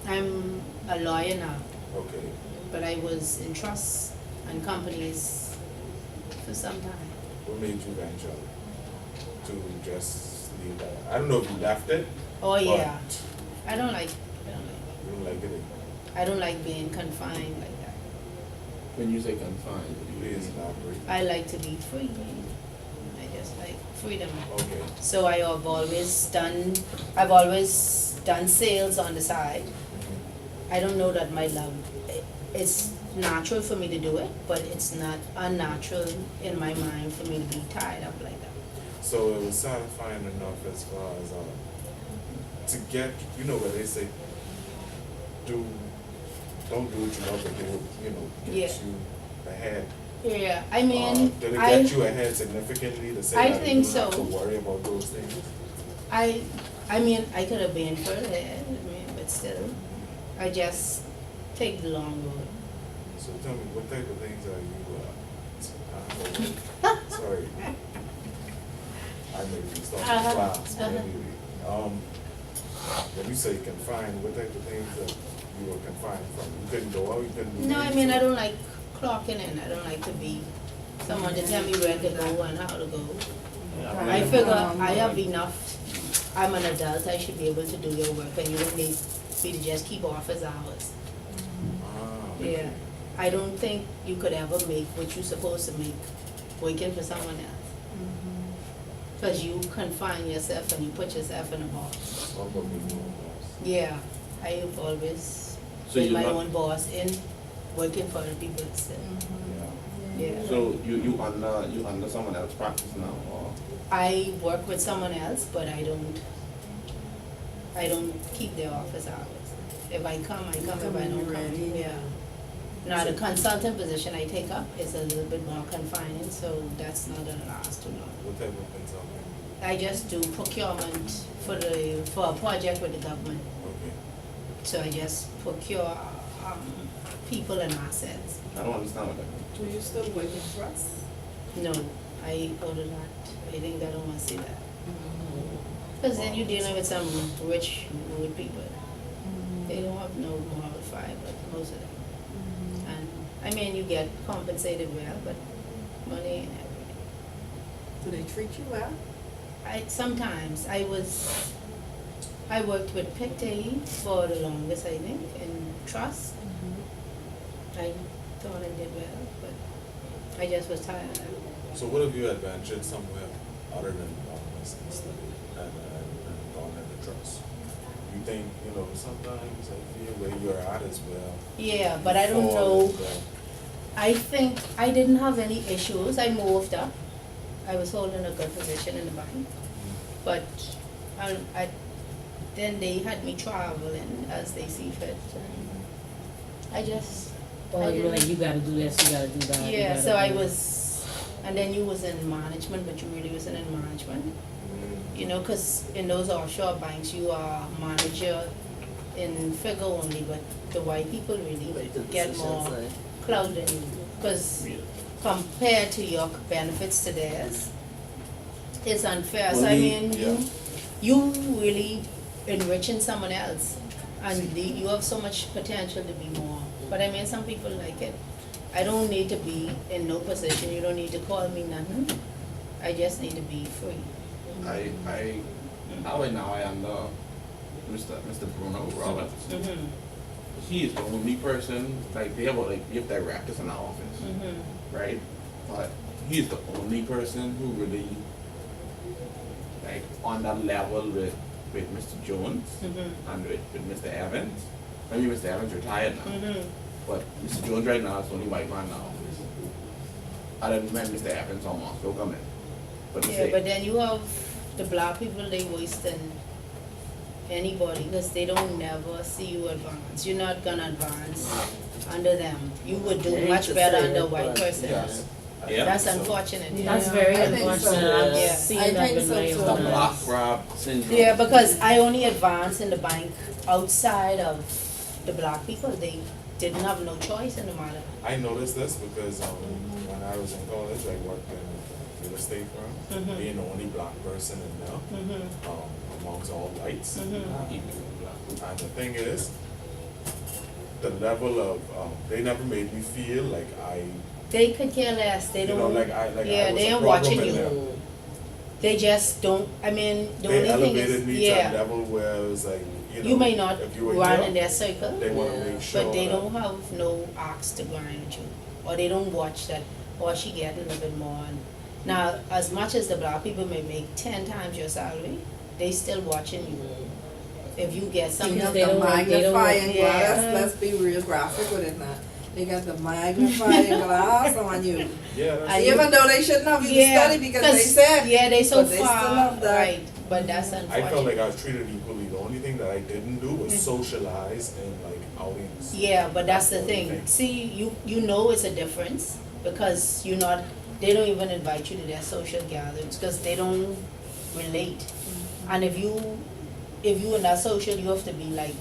I'm a lawyer now, Okay, but I was in trusts and companies for some time. what made you venture to just leave that? I don't know if you left it, Oh, but yeah. I don't like, you don't like it, I don't like being confined like that. When you say confined, what do you please mean? elaborate. I like to be free. I just like freedom. Okay, So I've always done sales on the side. I don't know that my love, it's natural for me to do it, but it's not unnatural in my mind for me to be tied up like that. so it was satisfying enough as far as, to get, you know what they say, don't do what you love, but do what, get Yeah. you ahead. Yeah, I mean, Did it I, get you ahead significantly to say I that you think don't have to so. worry about those things? I mean, I could have been further ahead, but still, I just take the long road. So tell me, what type of things are you, sorry. I may be starting Uh-huh, class, but uh-huh. anyway, when you say confined, what type of things that you were confined from? You couldn't go out, you couldn't do No, I things, mean, or- I don't like clocking in, I don't like to be someone to tell me where to go and how to go. I figure I have enough, I'm an adult, I should be able to do your work, and you don't need me to just keep office hours. Ah, Yeah, okay. I don't think you could ever make what you're supposed to make working for someone else. Cause you confine yourself and you put yourself in a box. What about being your boss? Yeah, I've always So been you're my not- own boss in working for other people still. Yeah. Yeah. So you under someone else's practice now, or? I work with someone else, but I don't keep their office hours. If I come, I come, if I don't come, yeah. Now, the consultant position I take up is a little bit more confining, so that's not gonna last too long. What type of consulting? I just do procurement for a project with the government, Okay. so I just procure, people and assets. I don't understand what that means. Do you still work in trust? No, I order that, I think I don't wanna see that. Cause then you're dealing with some rich rude people. They don't have no moral fiber, most of them. And, I mean, you get compensated well, but money ain't everything. Do they treat you well? Sometimes, I worked with Pictet for the longest, I think, in trust. I thought I did well, but I just was tired of it. So what have you adventured somewhere other than business and study and gone into trust? You think, sometimes I feel where you're at as well. Yeah, but I don't fall know, as well. I think I didn't have any issues, I moved up. I was holding a good position in the bank, but then they had me traveling as they see fit. And I just, Or I you were like, didn't- you gotta do this, you gotta do that. you yeah, gotta so I do- was, and then you was in management, but you really wasn't in management. You know, cause in those offshore banks, you are manager in figure only, but the white people really Make the get decisions, more like, clout than you. Cause compared to your benefits to theirs, it's unfair. So I mean, you really enriching someone else, and you have so much potential to be more. But I mean, some people like it. I don't need to be in no position, you don't need to call me nothing. I just need to be free. I right now I am Mr. Bruno Roberts. Mm-hmm, He is the only person, like we have directors in our office, mm-hmm. right? But he is the only person who really like on that level with Mr. Jones Mm-hmm. and with Mr. Evans. Maybe Mr. Evans retired now. Mm-hmm. But Mr. Jones right now is the only white man now. I don't remember Mr. Evans almost will come in. But to Yeah, say, but then you have the black people, they worse than anybody, because they don't never see you advance. You're not gonna advance under them. You would do I hate much to better say under a it, white but person. yes. I Yeah. That's think so. unfortunate. That's Yeah, very I think so. unfortunate, I've Yeah. seen I that think with so my too. the own black eyes. grab syndrome. Yeah, because I only advance in the bank outside of the black people, they didn't have no choice in the matter. I noticed this because when I was in college, I worked in a real estate firm, Mhm. being the only black person in there, Mm-hmm. amongst all whites. Mm-hmm. And the thing is, the level of, they never made me feel like They could care less, they you don't. know, like I Yeah, was they a ain't problem watching in you. there. They just don't, I mean, the They only thing elevated is, me to a yeah, level where it was like, you know, you may not if you were run here, in their circle, they wanna Yeah. make sure but they that- don't have no ox to grind with you, or they don't watch that, or she get a little bit more. And now, as much as the black people may make 10 times your salary, they still watching you. If you get They something, got They the don't want- they don't want- magnifying glass, let's be real graphic with it now. They got the magnifying glass on you. Yeah, that's I- Even though they shouldn't have you to yeah, study because they said, yeah, they so but they still far, have that. right, but that's unfortunate. I felt like I was treated equally. The only thing that I didn't do was socialize and like outings. Yeah, but that's the only thing. See, you know it's a difference because you're not, they don't even invite you to their social gatherings because they don't relate. And if you in that social, you have to be like,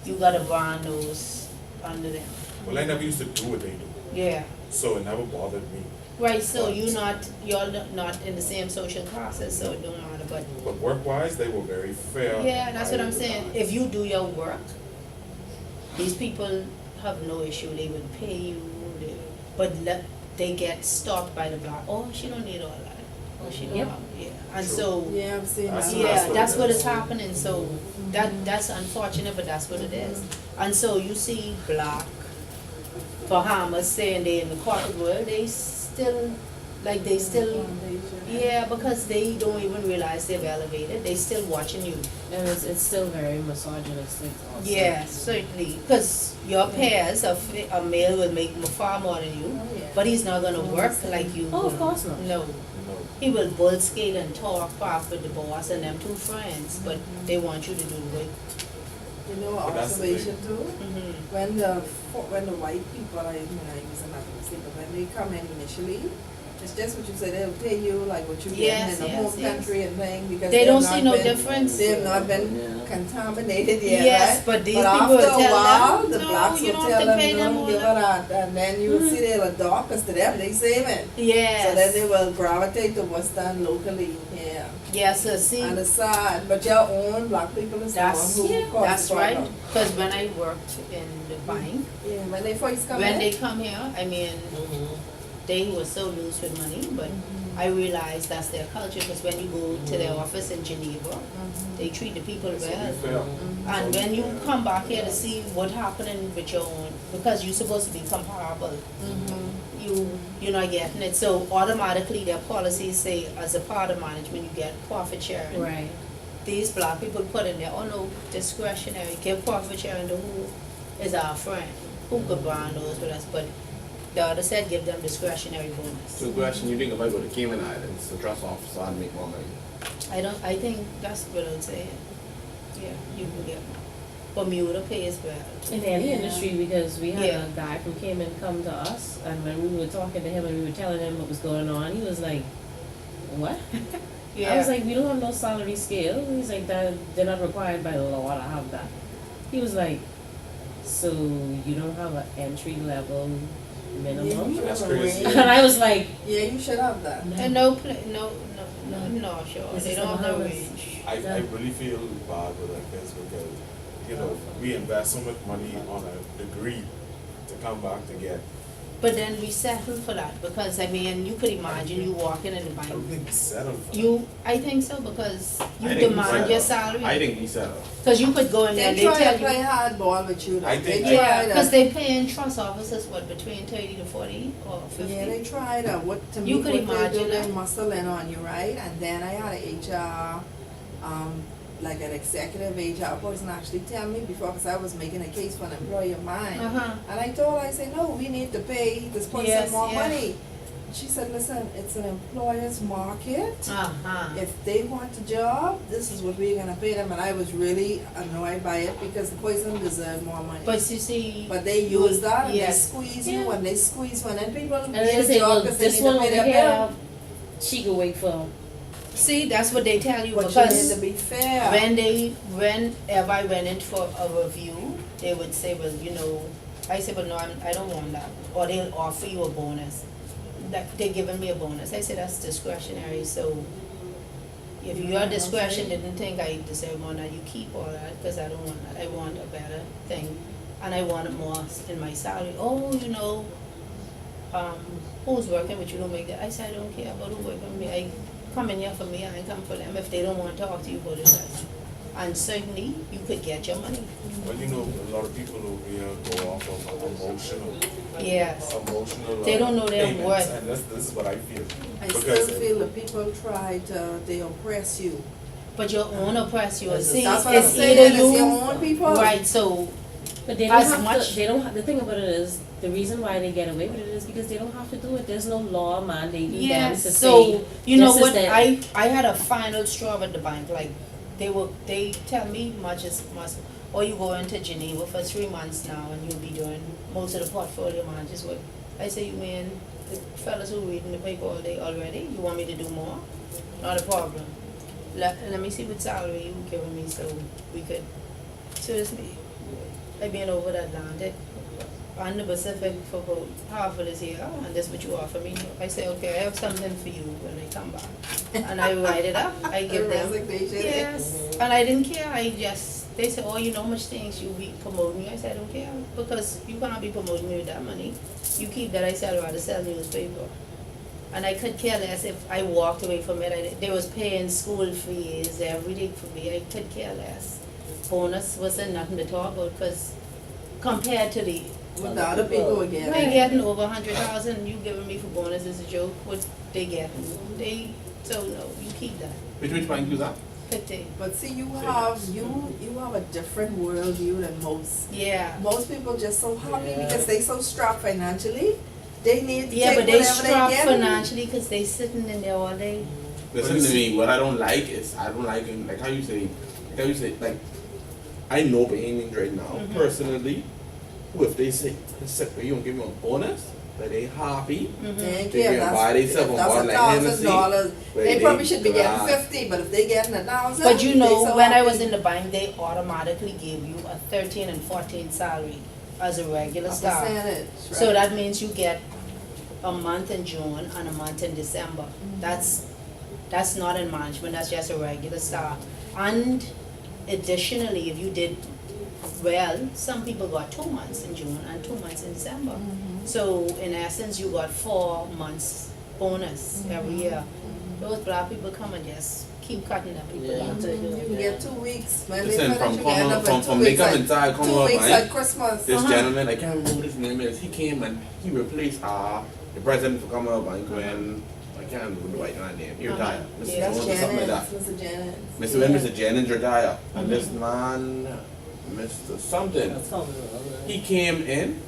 you gotta brand those under them. Well, I never used to do what they do, Yeah, so it never bothered me. right, so you're not in the same social classes, so it don't matter, but But work-wise, they were very fair. yeah, that's what I I'm would saying. not. If you do your work, these people have no issue. They would pay you, they get stopped by the block. Oh, she don't need all that. Oh, she don't Yep. have, yeah. And True. so, yeah, I've seen That's that. what- yeah, that's what it is is. happening. So that's unfortunate, but that's what it is. And so you see black Bahamas saying they in the corporate world, they still, yeah, because they don't even realize they've elevated. They still watching you. And it's still very misogynistic also. Yeah, certainly, because your peers, a male will make far more than you, Oh, yeah. but he's not gonna work like you. Oh, of will. course not. No, You know, he will bull skate and talk back with the boss and them two friends, but they want you to do the work. You know, But that's the observation too, Mm-hmm. when the white people, I use another mistake, but when they come in initially, it's just what you say, they'll pay you like what you get Yes, in the yes, home yes. country and thing, because They they've don't not see no been- difference. They have not been Yeah. contaminated yet, Yes, right? but these But people will after a tell while, them, the no, blacks you will don't tell have to pay them them, all no, give her that. that, and then you will see they'll adopt, cause to them, they saving. Yes. So then they will gravitate to what's done locally, yeah. Yes, so see, And the side, but your own black people is the one that's, who cause that's the right, problem. because when I worked in the bank, Yeah, when they first come when in. they come here, I mean, Mhm. they were so loose with money, but I realized that's their culture, because when you go to their office in Geneva, they treat the people so be well. fair. And So when be you fair. come back here to see what happening with your own, because you're supposed to be comparable, you're not getting it. So automatically their policies say, as a part of management, you get profit sharing. Right. These black people put in there, oh no, discretionary, give profit sharing to who is our friend, who could bond those with us, but the other said give them discretionary bonus. So the question, you think if I go to Cayman Islands, the trust officer, I'd make more money. I think that's what I'm saying. Yeah, you can get more. Bermuda pays well. In any Yeah. industry, because we had Yeah. a guy from Cayman come to us, and when we were talking to him and we were telling him what was going on, he was like, what? I was like, we don't have no salary scale. He's like, that they're not required by the law to have that. He was like, so you don't have an entry level minimum? Yeah, That's you crazy. have And a range. I was like, Yeah, you should have that. And no, sure, This they is don't have no Bahamas. range. I really feel bad with our kids because, you know, we invest so much money on a degree to come back to get. But then we settle for that, because I mean, you could imagine you walking in the I don't bank. think we settled for that. I think so, because you I think demand we your settled. salary. I think he said, Cause you could go in there and They they try tell to play you. hardball with you. Though. I think- they Yeah, try cause to. they paying trust officers, what, between 30 to 40 or 50? Yeah, they try to what to You me could what they do, imagine they that. muscle in on you, right? And then I had a HR, like an executive HR person actually tell me before, because I was making a case for an employee of mine. Uh-huh. And I told her, I said, no, we need to pay this person Yes, more yeah. money. She said, listen, it's an employer's market. Uh-huh. If they want a job, this is what we're gonna pay them. And I was really annoyed by it because the person deserved more money. But you see. But they use that and they Yes. squeeze you, Yeah. and they squeeze when then people and get they a say, well, job because they this need one to over pay their here, bill. she could wait for See, that's what they tell you, But you need because to be fair. whenever I went in for a review, they would say, well, you know, I say, but no, I don't want that, or they'll offer you a bonus, that they're giving me a bonus, I say that's discretionary, so if your discretion didn't think I deserve more, now you keep all that, cause I don't want that, I want a better thing, and I want it more in my salary, oh, you know, who's working with you don't make that, I say I don't care about who working with me, I come in here for me, I come for them, if they don't want to talk to you, go to church. And certainly, you could get your money. Well, you know, a lot of people over here go off of emotional, Yes. They don't know their payments, worth. and this is what I feel. I Because still feel that people try to, they oppress you. But your own oppress you, see, That's what I'm it's saying, either it's your you, own people. right, so, But they don't As have much- to, they don't have, the thing about it is, the reason why they get away with it is because they don't have to do it, there's no law mandating them to yes, say, so, you know this is what, the- I had a final straw at the bank, like, they tell me much is must, or you go into Geneva for 3 months now and you'll be doing most of the portfolio managers work. I say, you mean, the fellas who reading the paper all day already, you want me to do more? Not a problem. Let me see what salary you giving me so we could, seriously, I've been over the Atlantic and the Pacific for about half of this year, and that's what you offer me. I say, okay, I have something for you when I come back. And I write it up, I give them, Resignation. yes, and I didn't care, they say, oh, you know much things, you be promoting me. I said, I don't care, because you can't be promoting me with that money. You keep that, I said, I'd rather sell newspaper. And I could care less if I walked away from it. They was paying school fees every day for me, I could care less. Bonus wasn't nothing to talk about, because compared to the, What the other people were they getting. getting over 100,000, you giving me for bonus is a joke, what they getting, so no, you keep that, Which bank you that? 50, But see, you have a different worldview than most. yeah. Most people just so happy because they so strapped financially, they need to Yeah, take but they whatever they strapped get. financially because they sitting in there all day. Listen to me, what I don't like is, I don't like, like how you say, like, I know behind right now, Mhm. personally, who if they say, you don't give me a bonus, but they happy, Mhm. They ain't They care, can buy that's themselves a $1,000. bottle of Hennessy, where They they probably should be getting glass. 50, but if they getting 1,000, But you they know, so when I happy. was in the bank, they automatically gave you a 13 and 14 salary as a regular A staff. percentage, right? So that means you get a month in June and a month in December. That's not in management, that's just a regular staff. And additionally, if you did well, some people got 2 months in June and 2 months in December. So in essence, you got 4 months bonus every year. Those black people come and just keep cutting up people Yeah. down. You can get 2 weeks. When they Listen, finish, from you get another 2 from they weeks come at- inside, come 2 up, weeks right? at Christmas. This Uh-huh. gentleman, I can't remember what his name is, he came and he replaced the president for Commonwealth Bank when, I can't remember the right name, he retired. Uh-huh. Mr. Yeah. That's Jones or something like that. Janice, Mr. Janice. Mr. When Mr. Jennings retired, and this man, Mr. something, he came in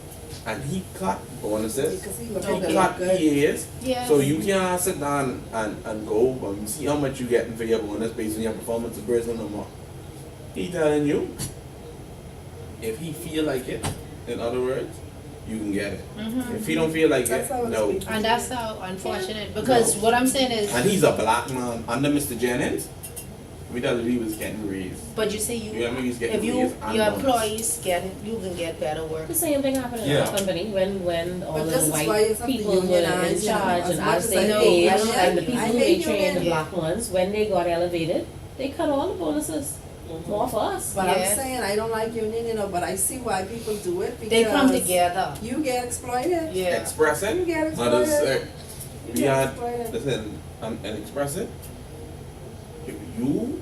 and he cut bonuses, Because he he looking to cut look good. PAs, Yeah. so you can't sit down and go and see how much you getting for your bonus based on your performance of person no more. He telling you, if he feel like it, in other words, you can get it. Mhm. If he don't feel like That's it, how it's no. been. And that's how unfortunate, because what I'm saying is, And he's a black man under Mr. Jennings. We thought he was getting raised. but you see, You know what I mean? He's getting if you, raised and your bonus. employees you can get better work. The same thing happened in Yeah. our company when all But of this the is why white you have to people were unionize, in you know, charge as and much as as they I know, paid I and the hate people who union. they trained, the Yeah. black ones, when they got elevated, they cut all the bonuses more for us. But Yeah. I'm saying, I don't like union, you know, but I see why people do it because They come together, you get exploited. yeah. Express You it. get Others, exploited. You we get had, exploited. listen, and express it. If you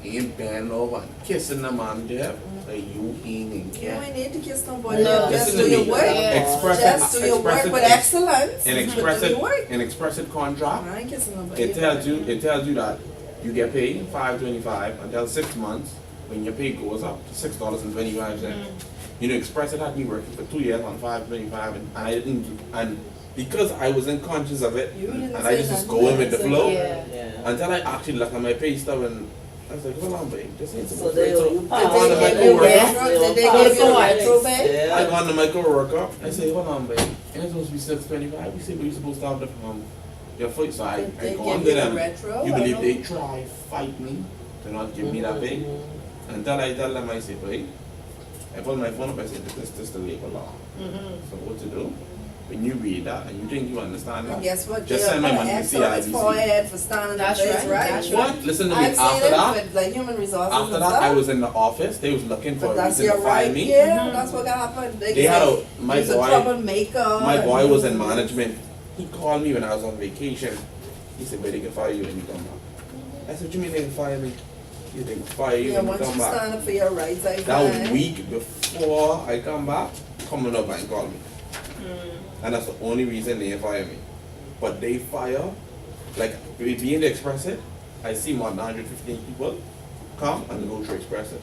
ain't bending over and kissing the man there, like you ain't in You care. ain't need to kiss nobody, No. just Listen do to your me. work. Yeah. Express Just it. do your work Express with it. excellence. And express Do it. your work. And express it contract. I ain't kissing nobody. It tells you that you get paid $5.25 until 6 months when your pay goes up to $6.25. You know, Express it had me working for 2 years on $5.25 and I didn't, and because I wasn't conscious of it You didn't and I say just was nothing. going with the So, flow Yeah. until I actually looked at my pay stub and I was like, hold on, babe, this ain't so So much. they So owe you Did I go they on to my give you coworker. Yeah. retro? Did they Oh, give you so what? retro pay? I go on to my coworker. I say, hold on, babe, ain't it supposed to be $6.25? We say, but you're supposed to have the your foot. So I Did they go give on you to the them. retro? You I believe don't- they try fight me to not give me that pay? Until I tell them, I say, babe, I pull my phone up, I say, this is the labor law. Mm-hmm. So what to do? When you read that and you think you understand And that, guess what? just They'll send my put money an to X on his CIBC. forehead for standing up That's for his right, rights. that's right. What? Listen to me, I've seen after it that, with like human resources after and that, stuff. I was in the office, they was looking for But a that's reason to your fire right, me. yeah, that's what happened. They had a, my He's a boy, troublemaker. my boy and- was in management. He called me when I was on vacation. He said, "Where they can fire you when you come back?" I said, "What you mean they can fire me? You they can fire you Yeah, when you once come you back?" stand up for your rights, I That find. week before I come back, coming up and call me. And that's the only reason they fire me. But they fire, like, with being the Express It, I see more than 115 people come and go to Express It.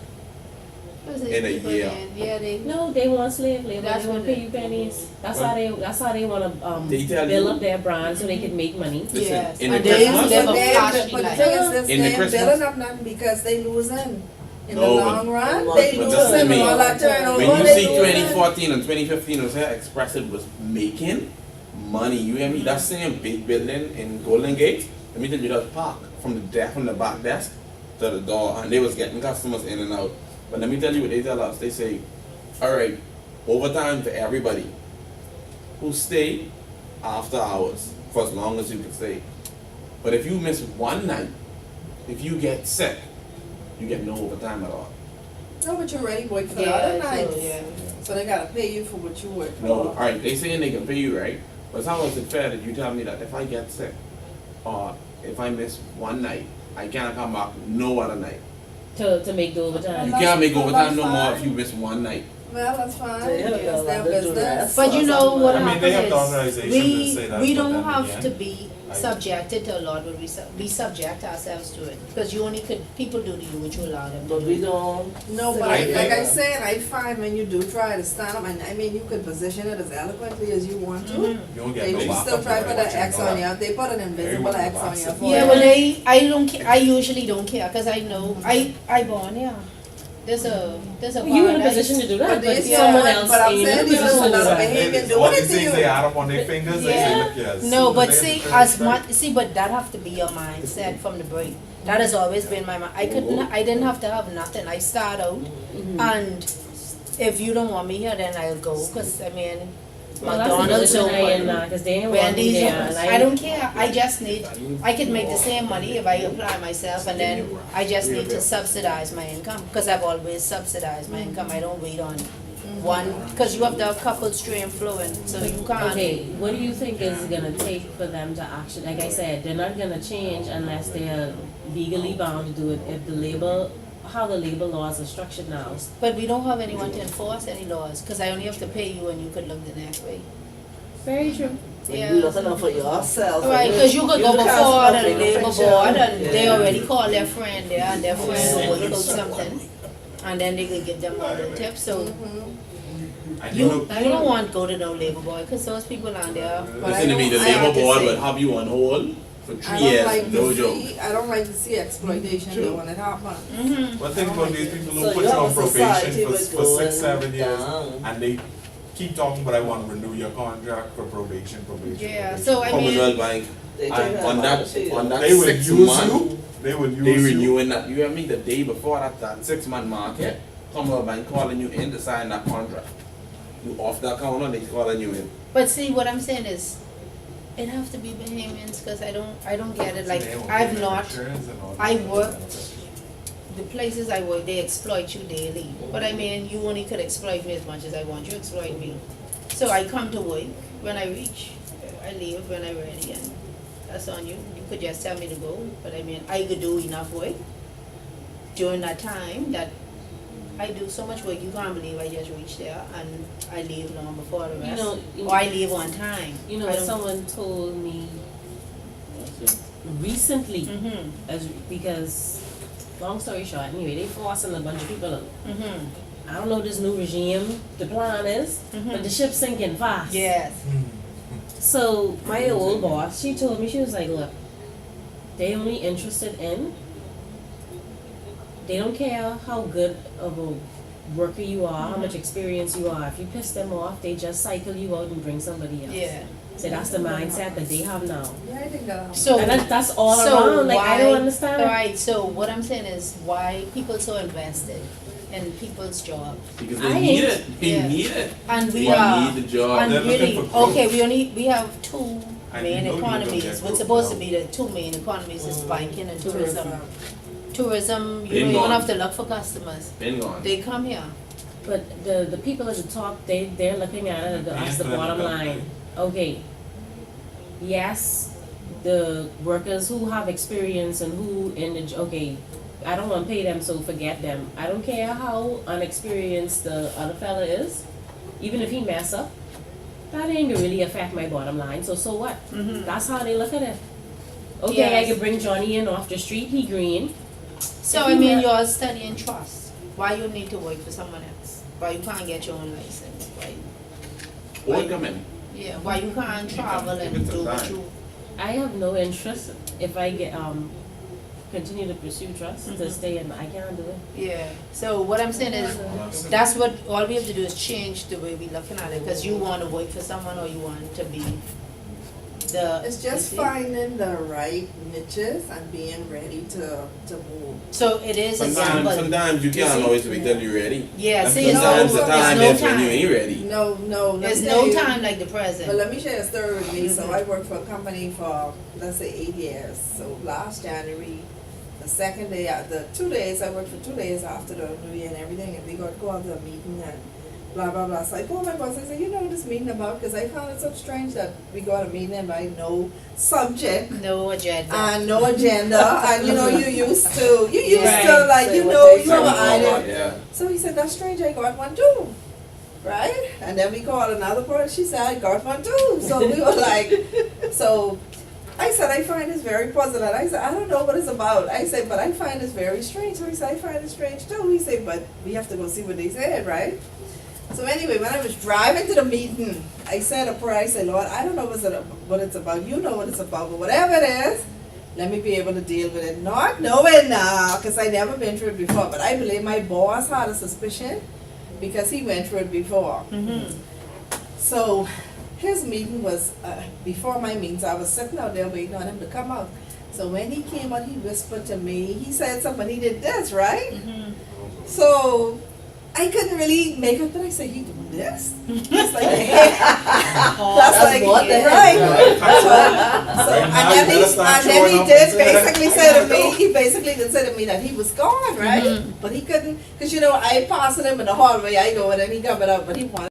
In a year. Yeah, they. No, they want slave labor, That's they want what to it- pay you pennies. That's Well, how they wanna, they tell build you- up their brand so they can make money. Listen, Yes, in and the they Christmas- live a But flashy the life. thing is this, In the they Christmas- building up nothing because they losing. In the No, but- long run, but they listen to losing me. all that turnover. When you they see losing. 2014 and 2015 was here, Express It was making money. You hear me? That same big building in Golden Gate, let me tell you that park from the back desk to the door, and they was getting customers in and out. But let me tell you what they tell us. They say, all right, overtime for everybody who stay after hours for as long as you can stay. But if you miss one night, if you get sick, you get no overtime at all. No, but you're ready work for the Yeah, other so, nights. yeah. So they gotta pay you for what you work for. No, alright, they saying they can pay you, right? But how is it fair that you tell me that if I get sick or if I miss one night, I can't come back no other night? To make the overtime. You That's- can't make well, overtime that's no more fine. if you miss one night. Well, that's fine. They have It's a their lot to do business. that. But you know what I mean, they have the happens authorization is, to say that, we but don't then have again, to be I- subjected to a law, but we subject ourselves to it. Because you only could, people do to you what you allow them to But we do. don't. No, but I like think- I said, I find when you do try to stand up, and I mean, you could position it as eloquently as you want to. Mhm. You don't get They no will backup. still try to put Everybody an X know on that. you, they put an invisible Everyone X on boxes. your Yeah, forehead. Yeah, well, I don't care, I usually don't care, cause I know, I born here. There's a You in a paradise. position to do that, But but they- someone yeah, else but I'm ain't in a saying you position know, to do another that. behavior They- doing all it these to things you. they add up on their fingers, they say, Yeah. look here. as No, soon but as they see, hit the as finish much, see, but that have to be your mindset from the break. That has always been my mind. I didn't have to have nothing. I start out, and if you don't want me here, then I'll go. Cause I mean, Well, that's the McDonald's position I in open, now, cause they ain't want me Wendy's there, open. and I don't care. I just need. I could make the same money if I apply myself, and then I just need to subsidize my income. Cause I've always subsidized my income. I don't wait on one. Cause you have the couple stream flowing, so you can't. Okay, what do you think is gonna take for them to actually, like I said, they're not gonna change unless they're legally bound to do it if the labor, how the labor laws are structured now. But we don't have anyone to enforce any laws, because I only have to pay you and you could look the next way. Very true. Yeah. You looking out for yourself. Right, because you could go can't before stop the the labor infection. board and they Yeah. already call their friend there and their friend will work out something. And then they could give them all the tips, so I you know- don't want to go to no labor board, because those people on there. But I Listen to me, the don't- I have labor to board say- will have you on hold for 3 I don't years, like no to joke. see, I don't like to see exploitation True. though when it happens. Mm-hmm. One thing about these people So who put you you have on a probation society for with 6-7 years, down. and they keep talking, but I want to renew your contract for probation. Yeah, probation. so I mean, Commonwealth Bank, They and take on that, advantage of you. on that They will 6 use month, you, they will use they you. renewing that, you hear me, the day before that 6 month market, Commonwealth Bank calling you in to sign that contract. You off that counter, they calling you in. but see, what I'm saying is, it have to be Bahamians, because I don't get it, like, They will I've give you not, insurance and all I that. worked, the places I work, they exploit you daily. But I mean, you only could exploit me as much as I want you to exploit me. So I come to work when I reach, I leave when I'm ready, and that's on you. You could just tell me to go, but I mean, I could do enough work during that time that I do so much work, you can't believe I just reached there and I leave long before the You rest. know, Or I leave on time. You know, I don't- someone told me recently, Mhm, because, long story short, anyway, they forcing a bunch of people out. mhm, I don't know this new regime, the plan is, but the mhm. ship's sinking fast. Yes. So my old boss, she told me, she was like, look, they only interested in, they don't care how good of a worker you are, how much experience you are. If you piss them off, they just cycle you out and bring somebody else. Yeah. So that's the mindset that they have now. Yeah, I think that. So And that's all so around, like I don't why- understand it. Right, so what I'm saying is why people so invested in people's jobs. Because I they need ain't- it, they yeah. need it. And we They are, need the job. and They're looking really, for growth. okay, we have two And main you know you're gonna economies. get What's growth supposed to now. be the two main economies is banking and tourism. Tourism. Tourism, you Been don't even gone. have to look for customers. Been gone. They come here. But the people at the top, they're looking at it as the bottom line. Okay, yes, the workers who have experience and who okay, I don't want to pay them, so forget them. I don't care how unexperienced the other fella is, even if he mess up, that ain't gonna really affect my bottom line, so what? That's how they look at it. Okay, I Yes. can bring Johnny in off the street, he green. So If I you mean, have- you're studying trust. Why you need to work for someone else? Why you can't get your own license? Why? Or come in. Yeah. Why you can't travel Give and it some do what time. you? I have no interest if I get continue to pursue trust to stay in. I can't do it. Yeah. So what I'm saying is, that's what all we have to do is change the way we looking at it. Because you want to work for someone, or you want to be the. It's just you see? finding the right niches and being ready to move. So it is a Sometimes, gamble. sometimes you You can't see? always wait till you're ready. Yeah. And See, sometimes the no, time there's is no when you time. ain't ready. No, let There's me no tell you. time like the But present. let me share a story with me. So Mhm. I worked for a company for, let's say, 8 years. So last January, the second day, the 2 days, I worked for 2 days after the New Year and everything, and we got to go out to a meeting and blah, blah, blah. So I told my boss, I said, you know what this meeting about? Because I found it so strange that we go to a meeting and by no subject No agenda. and no agenda, and you know, you used to Right. like, Say you what know, they you have an say. idea. Yeah. So he said, that's strange, I got one too. Right? And then we called another person, she said, I got one too. So we were like, so I said, I find this very puzzling. I said, I don't know what it's about. I said, but I find this very strange. So he said, I find it strange too. He said, but we have to go see what they said, right? So anyway, when I was driving to the meeting, I said a prayer. I said, Lord, I don't know what it's about. You know what it's about, but whatever it is, let me be able to deal with it. Not knowing now, because I never been through it before. But I believe my boss had a suspicion because he went through it before. Mm-hmm. So his meeting was before my meeting. So I was sitting out there waiting on him to come out. So when he came out, he whispered to me. He said something. He did this, right? Mm-hmm. So I couldn't really make it, but I said, he doing this? That's like, That's like, what the heck, right? So, Right now, you better start and then showing he up did and say, basically say to me, he basically did say to me that he was gone, right? But he couldn't, because you know, I passing him in the hallway, I go, and then he coming up, but he wanted